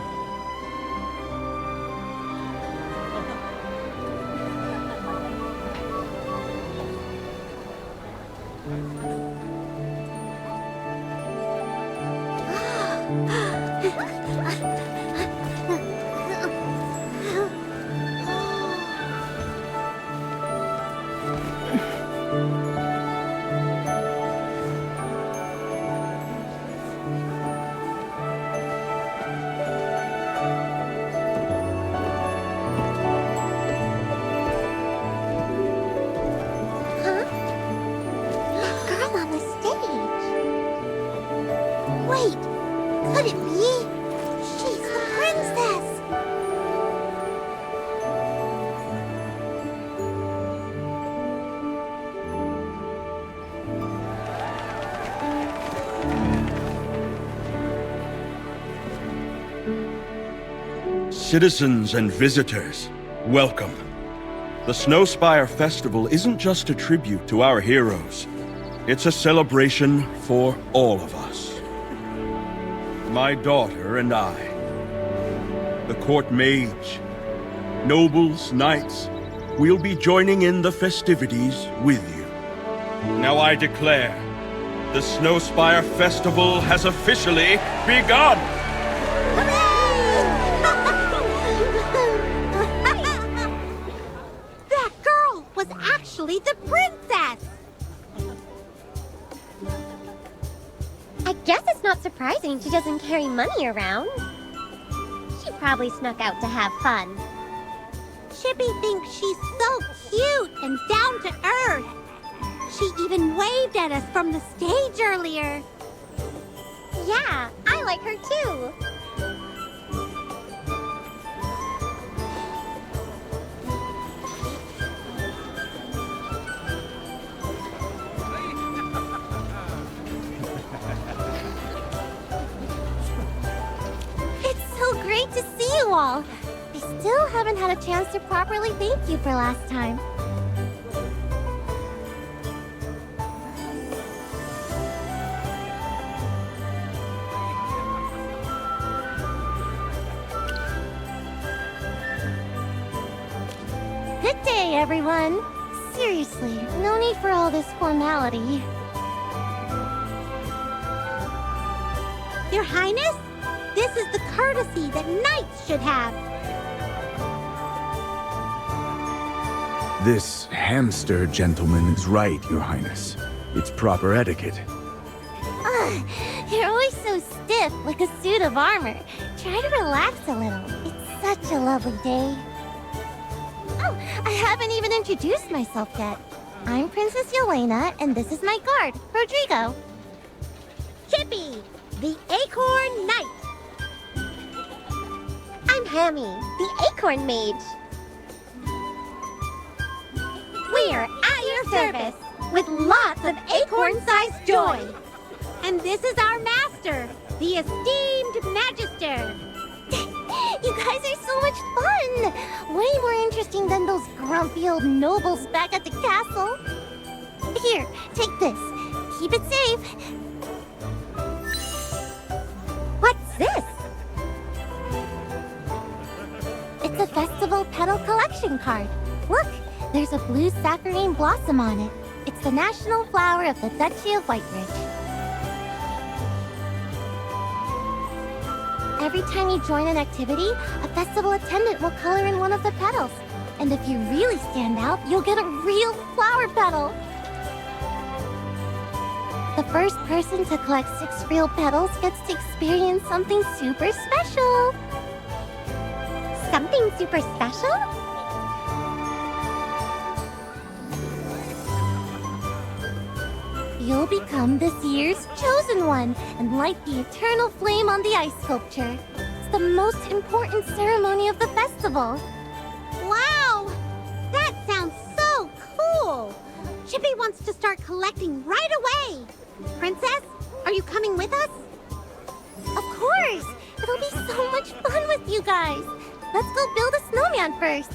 Wait, could it be? She's the princess! Citizens and visitors, welcome. The Snowspire Festival isn't just a tribute to our heroes. It's a celebration for all of us. My daughter and I, the court mage, nobles, knights, we'll be joining in the festivities with you. Now I declare, the Snowspire Festival has officially begun! That girl was actually the princess! I guess it's not surprising she doesn't carry money around. She probably snuck out to have fun. Chippy thinks she's so cute and down to earth. She even waved at us from the stage earlier. Yeah, I like her too. It's so great to see you all. I still haven't had a chance to properly thank you for last time. Good day, everyone. Seriously, no need for all this formality. Your Highness, this is the courtesy that knights should have. This hamster gentleman is right, Your Highness. It's proper etiquette. Ugh, you're always so stiff, like a suit of armor. Try to relax a little. It's such a lovely day. Oh, I haven't even introduced myself yet. I'm Princess Yelena, and this is my guard, Rodrigo. Chippy, the Acorn Knight. I'm Hammy, the Acorn Mage. We're at your service with lots of acorn-sized joy. And this is our master, the esteemed Magister. You guys are so much fun! Way more interesting than those grumpy old nobles back at the castle. Here, take this. Keep it safe. What's this? It's a festival petal collection card. Look, there's a blue saccharine blossom on it. It's the national flower of the Duchy of Whiteridge. Every time you join an activity, a festival attendant will color in one of the petals. And if you really stand out, you'll get a real flower petal. The first person to collect 6 real petals gets to experience something super special. Something super special? You'll become this year's chosen one and light the eternal flame on the ice sculpture. It's the most important ceremony of the festival. Wow! That sounds so cool! Chippy wants to start collecting right away! Princess, are you coming with us? Of course! It'll be so much fun with you guys! Let's go build a snowman first!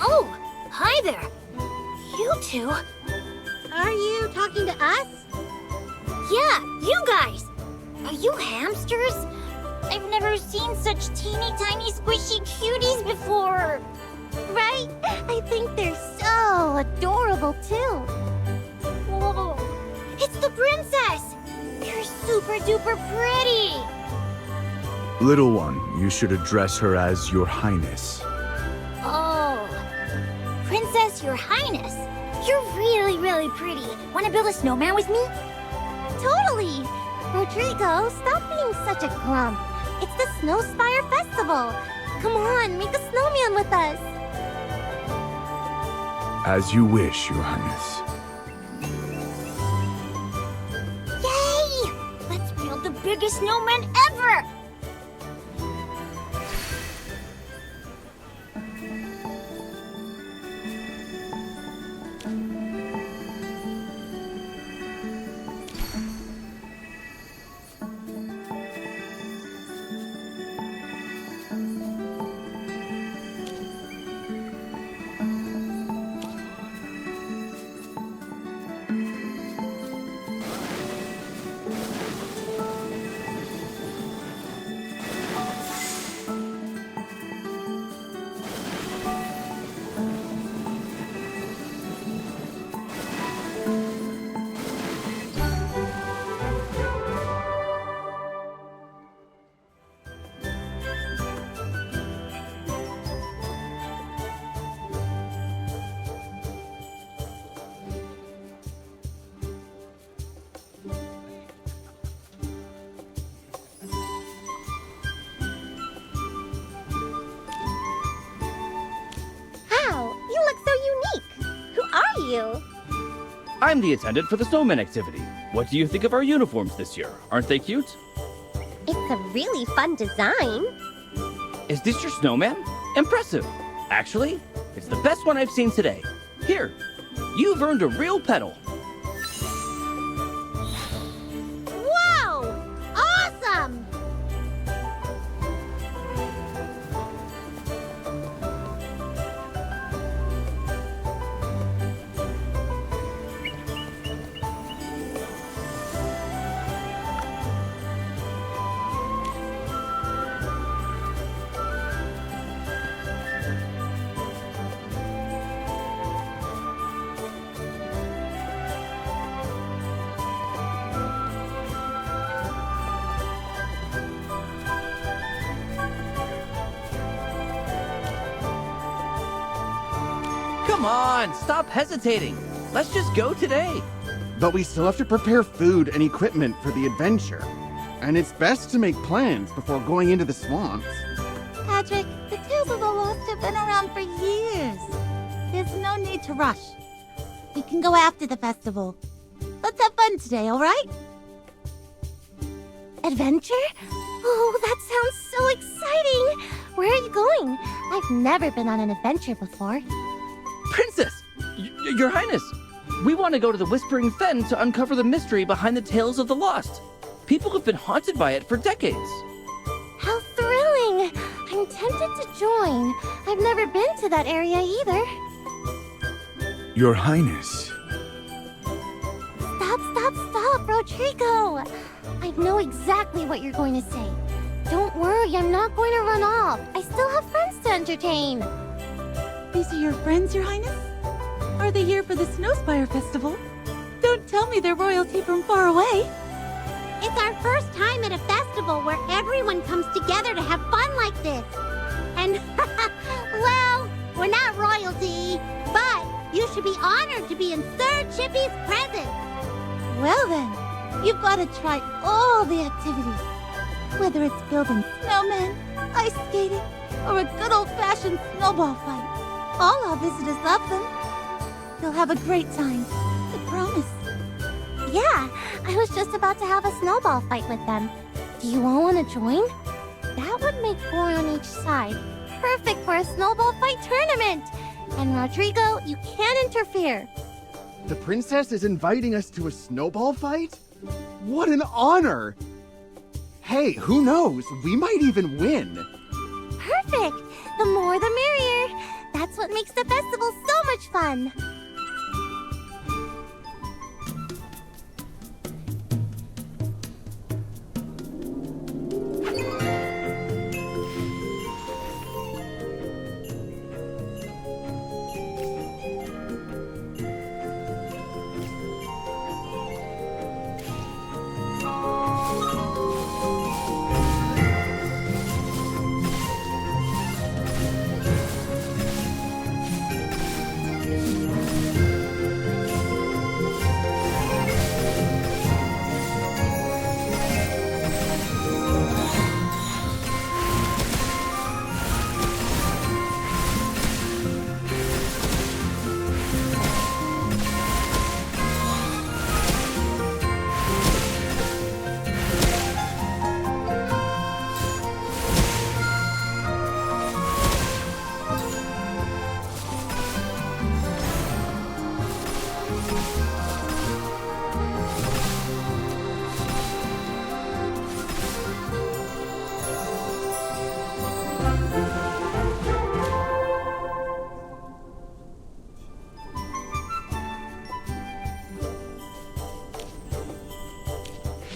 Oh, hi there. You two. Are you talking to us? Yeah, you guys. Are you hamsters? I've never seen such teeny tiny squishy cuties before. Right? I think they're so adorable too. Whoa. It's the princess. You're super duper pretty. Little one, you should address her as Your Highness. Oh. Princess, Your Highness. You're really, really pretty. Want to build a snowman with me? Totally! Rodrigo, stop being such a grump. It's the Snowspire Festival. Come on, make a snowman with us. As you wish, Your Highness. Yay! Let's build the biggest snowman ever! I'm the attendant for the snowman activity. What do you think of our uniforms this year? Aren't they cute? It's a really fun design. Is this your snowman? Impressive. Actually, it's the best one I've seen today. Here, you've earned a real petal. Whoa! Awesome! Come on, stop hesitating. Let's just go today. But we still have to prepare food and equipment for the adventure. And it's best to make plans before going into the swamps. Patrick, the Tales of the Lost have been around for years. There's no need to rush. We can go after the festival. Let's have fun today, all right? Adventure? Oh, that sounds so exciting! Where are you going? I've never been on an adventure before. Princess! Your Highness! We want to go to the Whispering Fen to uncover the mystery behind the Tales of the Lost. People have been haunted by it for decades. How thrilling! I'm tempted to join. I've never been to that area either. Your Highness. Stop, Rodrigo! I know exactly what you're going to say. Don't worry, I'm not going to run off. I still have friends to entertain. These are your friends, Your Highness? Are they here for the Snowspire Festival? Don't tell me they're royalty from far away. It's our first time at a festival where everyone comes together to have fun like this. And, well, we're not royalty, but you should be honored to be in Sir Chippy's presence. Well then, you've got to try all the activities. Whether it's building snowmen, ice skating, or a good old-fashioned snowball fight. All our visitors love them. You'll have a great time, I promise. Yeah, I was just about to have a snowball fight with them. Do you all want to join? That would make 4 on each side. Perfect for a snowball fight tournament! And Rodrigo, you can't interfere. The princess is inviting us to a snowball fight? What an honor! Hey, who knows? We might even win. Perfect! The more the merrier. That's what makes the festival so much fun.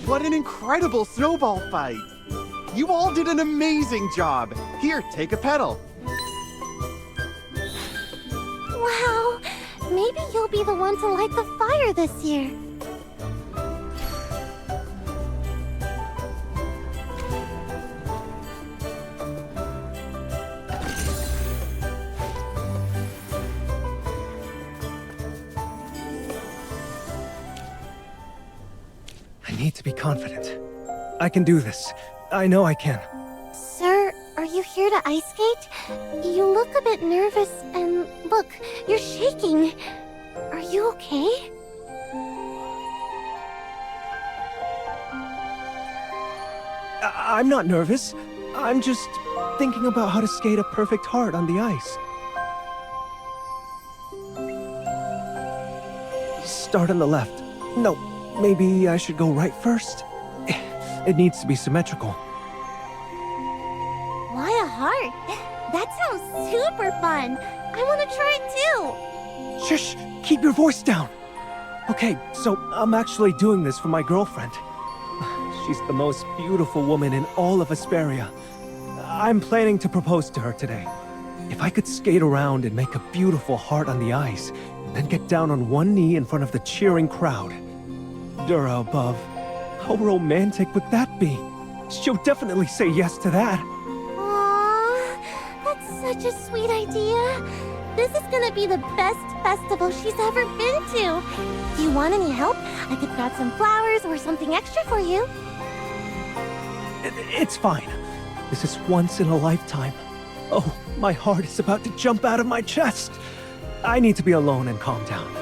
What an incredible snowball fight! You all did an amazing job! Here, take a pedal. Wow! Maybe you'll be the one to light the fire this year. I need to be confident. I can do this. I know I can. Sir, are you here to ice skate? You look a bit nervous and look, you're shaking. Are you okay? I'm not nervous. I'm just thinking about how to skate a perfect heart on the ice. Start on the left. No, maybe I should go right first. It needs to be symmetrical. Why a heart? That sounds super fun. I want to try it too. Shush! Keep your voice down! Okay, so I'm actually doing this for my girlfriend. She's the most beautiful woman in all of Asperia. I'm planning to propose to her today. If I could skate around and make a beautiful heart on the ice, then get down on one knee in front of the cheering crowd. Dura above. How romantic would that be? She'll definitely say yes to that. Aww, that's such a sweet idea. This is gonna be the best festival she's ever been to. Do you want any help? I could grab some flowers or something extra for you. It's fine. This is once in a lifetime. Oh, my heart is about to jump out of my chest. I need to be alone and calm down.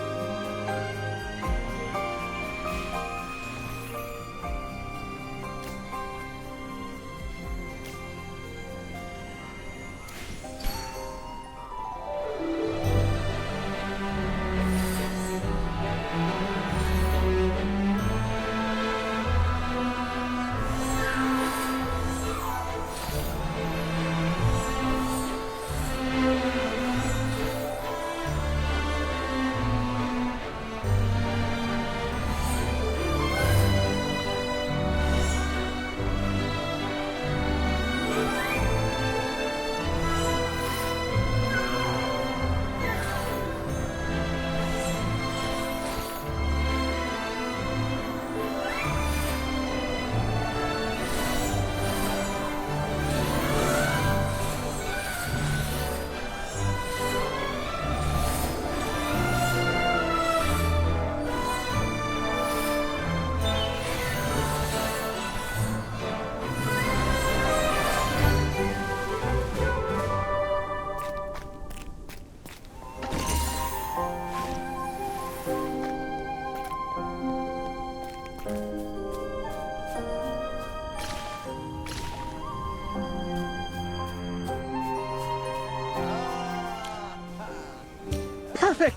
Perfect!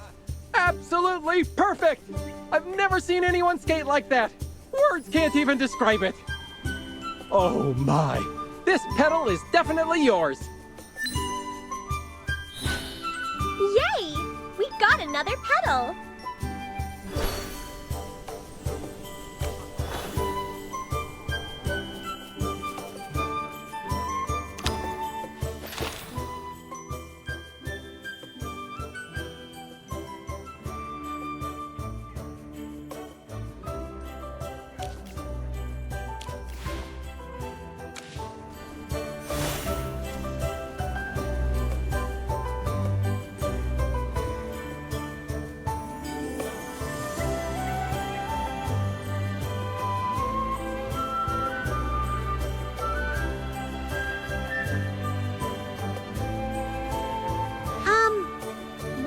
Absolutely perfect! I've never seen anyone skate like that. Words can't even describe it. Oh my. This pedal is definitely yours. Yay! We got another pedal!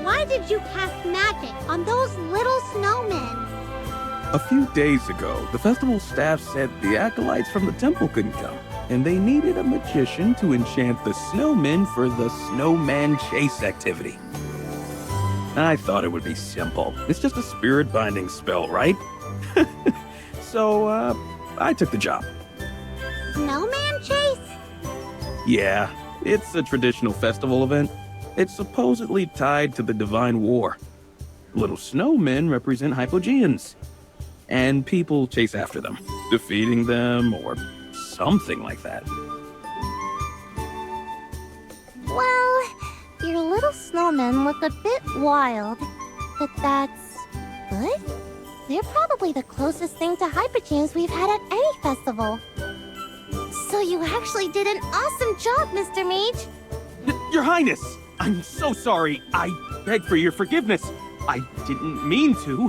Why did you cast magic on those little snowmen? A few days ago, the festival staff said the acolytes from the temple couldn't come, and they needed a magician to enchant the snowmen for the snowman chase activity. I thought it would be simple. It's just a spirit binding spell, right? So, I took the job. Snowman chase? Yeah, it's a traditional festival event. It's supposedly tied to the Divine War. Little snowmen represent Hypogeans, and people chase after them, defeating them or something like that. Well, your little snowmen look a bit wild, but that's good. They're probably the closest thing to Hypogeans we've had at any festival. So you actually did an awesome job, Mr. Mage. Your Highness! I'm so sorry. I beg for your forgiveness. I didn't mean to.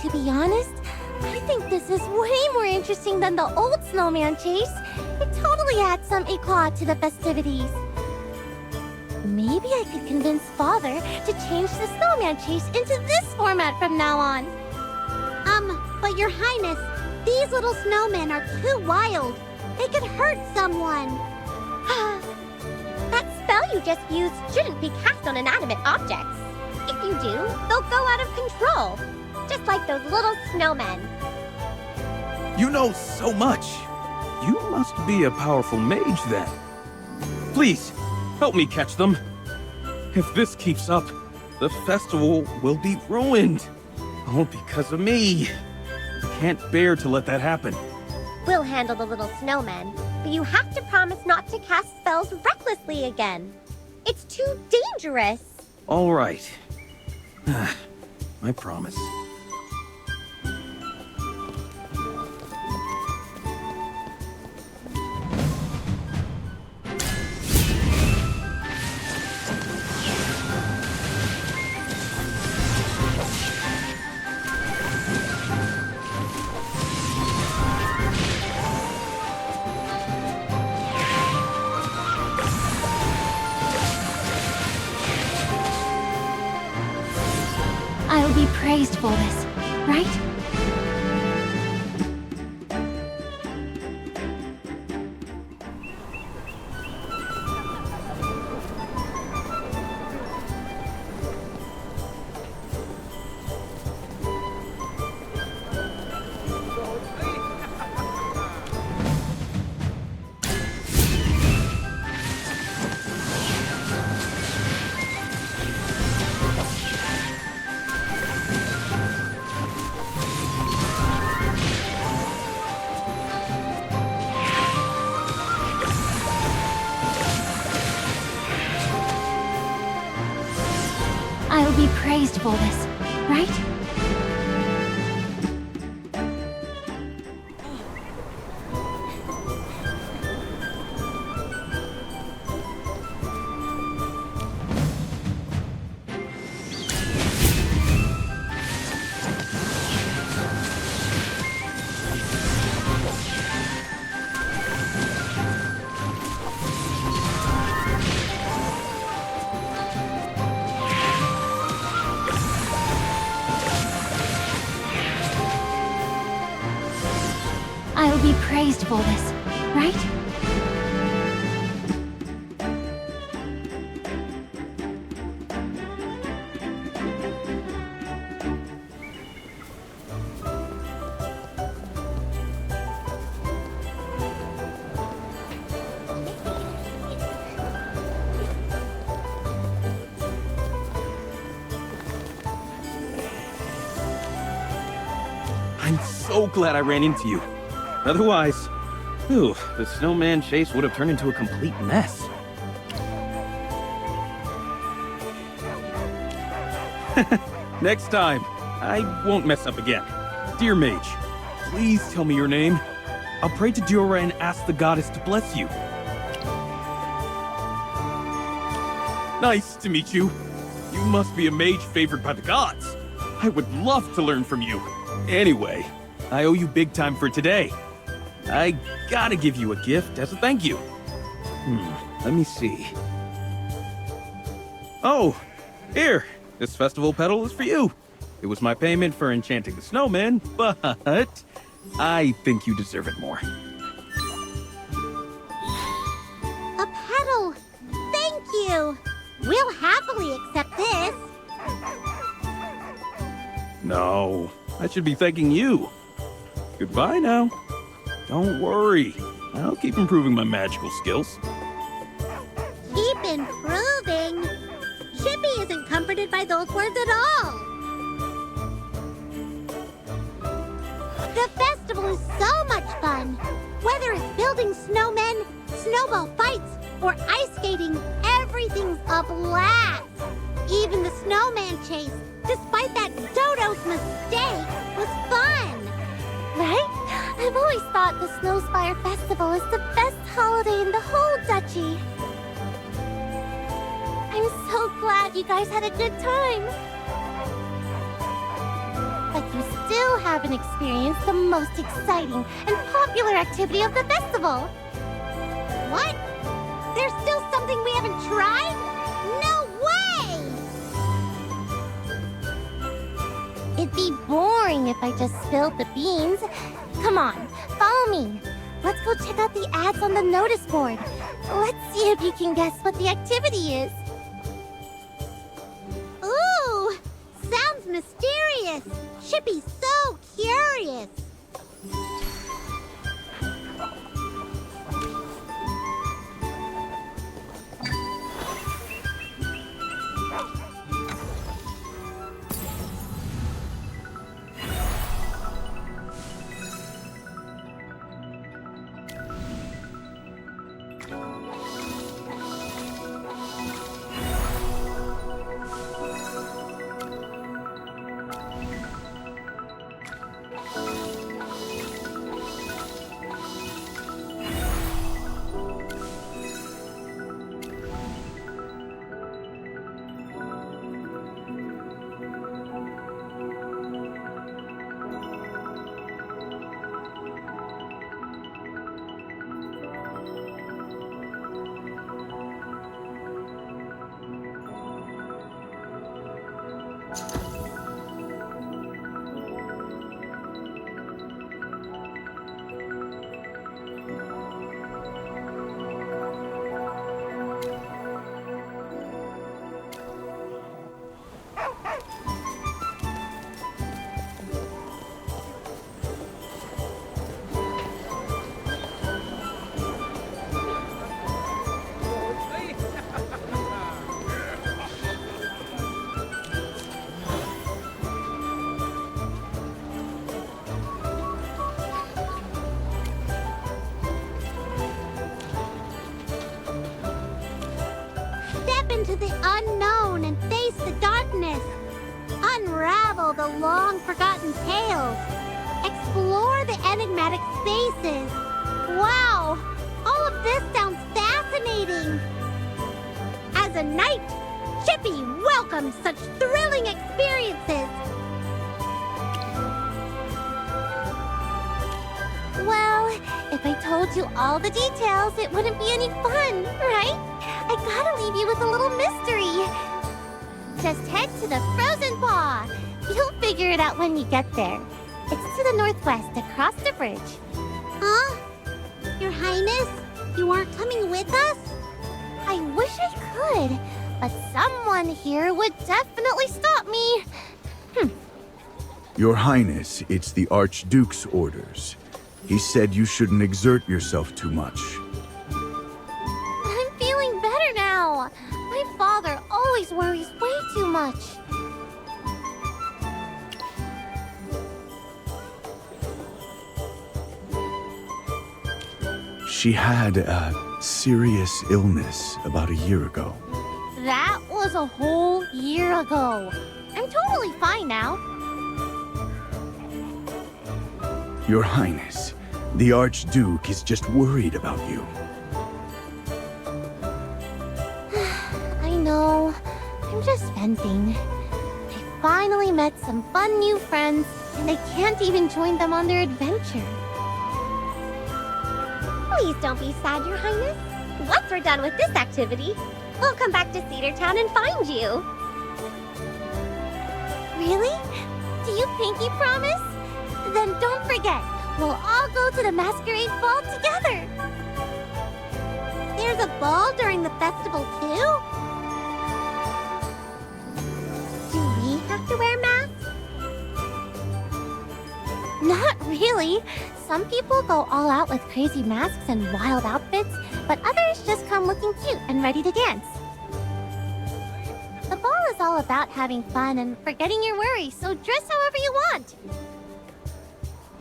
To be honest, I think this is way more interesting than the old snowman chase. It totally adds some éclat to the festivities. Maybe I could convince Father to change the snowman chase into this format from now on. But Your Highness, these little snowmen are too wild. They could hurt someone. That spell you just used shouldn't be cast on inanimate objects. If you do, they'll go out of control. Just like those little snowmen. You know so much. You must be a powerful mage then. Please, help me catch them. If this keeps up, the festival will be ruined. All because of me. I can't bear to let that happen. We'll handle the little snowmen, but you have to promise not to cast spells recklessly again. It's too dangerous. All right. I promise. praised for this, right? I will be praised for this, right? I will be praised for this, right? I'm so glad I ran into you. Otherwise, the snowman chase would have turned into a complete mess. Next time, I won't mess up again. Dear Mage, please tell me your name. I'll pray to Diora and ask the goddess to bless you. Nice to meet you. You must be a mage favored by the gods. I would love to learn from you. Anyway, I owe you big time for today. I gotta give you a gift as a thank you. Let me see. Oh, here. This festival petal is for you. It was my payment for enchanting the snowman, but I think you deserve it more. A petal! Thank you! We'll happily accept this. No, I should be thanking you. Goodbye now. Don't worry. I'll keep improving my magical skills. Keep improving? Chippy isn't comforted by those words at all. The festival is so much fun. Whether it's building snowmen, snowball fights, or ice skating, everything's a blast. Even the snowman chase, despite that Dodo's mistake, was fun. Right? I've always thought the Snowspire Festival is the best holiday in the whole duchy. I'm so glad you guys had a good time. But you still haven't experienced the most exciting and popular activity of the festival. What? There's still something we haven't tried? No way! It'd be boring if I just spilled the beans. Come on, follow me. Let's go check out the ads on the notice board. Let's see if you can guess what the activity is. Ooh! Sounds mysterious. Chippy's so curious. unravel the long-forgotten tales. Explore the enigmatic spaces. Wow! All of this sounds fascinating. As a knight, Chippy welcomes such thrilling experiences. Well, if I told you all the details, it wouldn't be any fun, right? I gotta leave you with a little mystery. Just head to the Frozen Paw. You'll figure it out when you get there. It's to the northwest, across the bridge. Huh? Your Highness, you aren't coming with us? I wish I could, but someone here would definitely stop me. Your Highness, it's the Archduke's orders. He said you shouldn't exert yourself too much. I'm feeling better now. My father always worries way too much. She had a serious illness about a year ago. That was a whole year ago. I'm totally fine now. Your Highness, the Archduke is just worried about you. I know. I'm just venting. I finally met some fun new friends, and I can't even join them on their adventure. Please don't be sad, Your Highness. Once we're done with this activity, we'll come back to Cedar Town and find you. Really? Do you pinky promise? Then don't forget, we'll all go to the masquerade ball together. There's a ball during the festival, too? Do we have to wear masks? Not really. Some people go all out with crazy masks and wild outfits, but others just come looking cute and ready to dance. The ball is all about having fun and forgetting your worries, so dress however you want.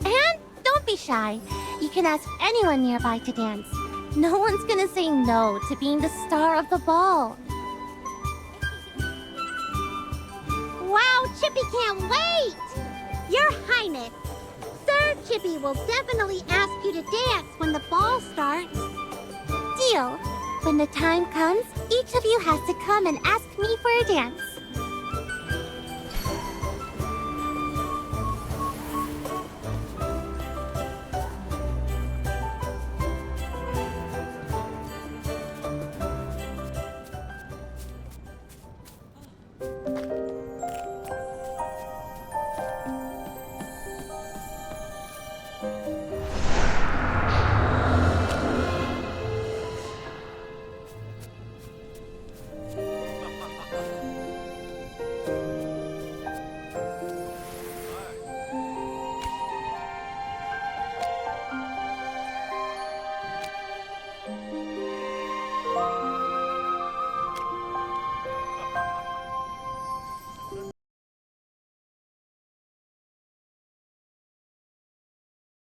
And don't be shy. You can ask anyone nearby to dance. No one's gonna say no to being the star of the ball. Wow, Chippy can't wait! Your Highness, Sir Chippy will definitely ask you to dance when the ball starts. Deal. When the time comes, each of you has to come and ask me for a dance.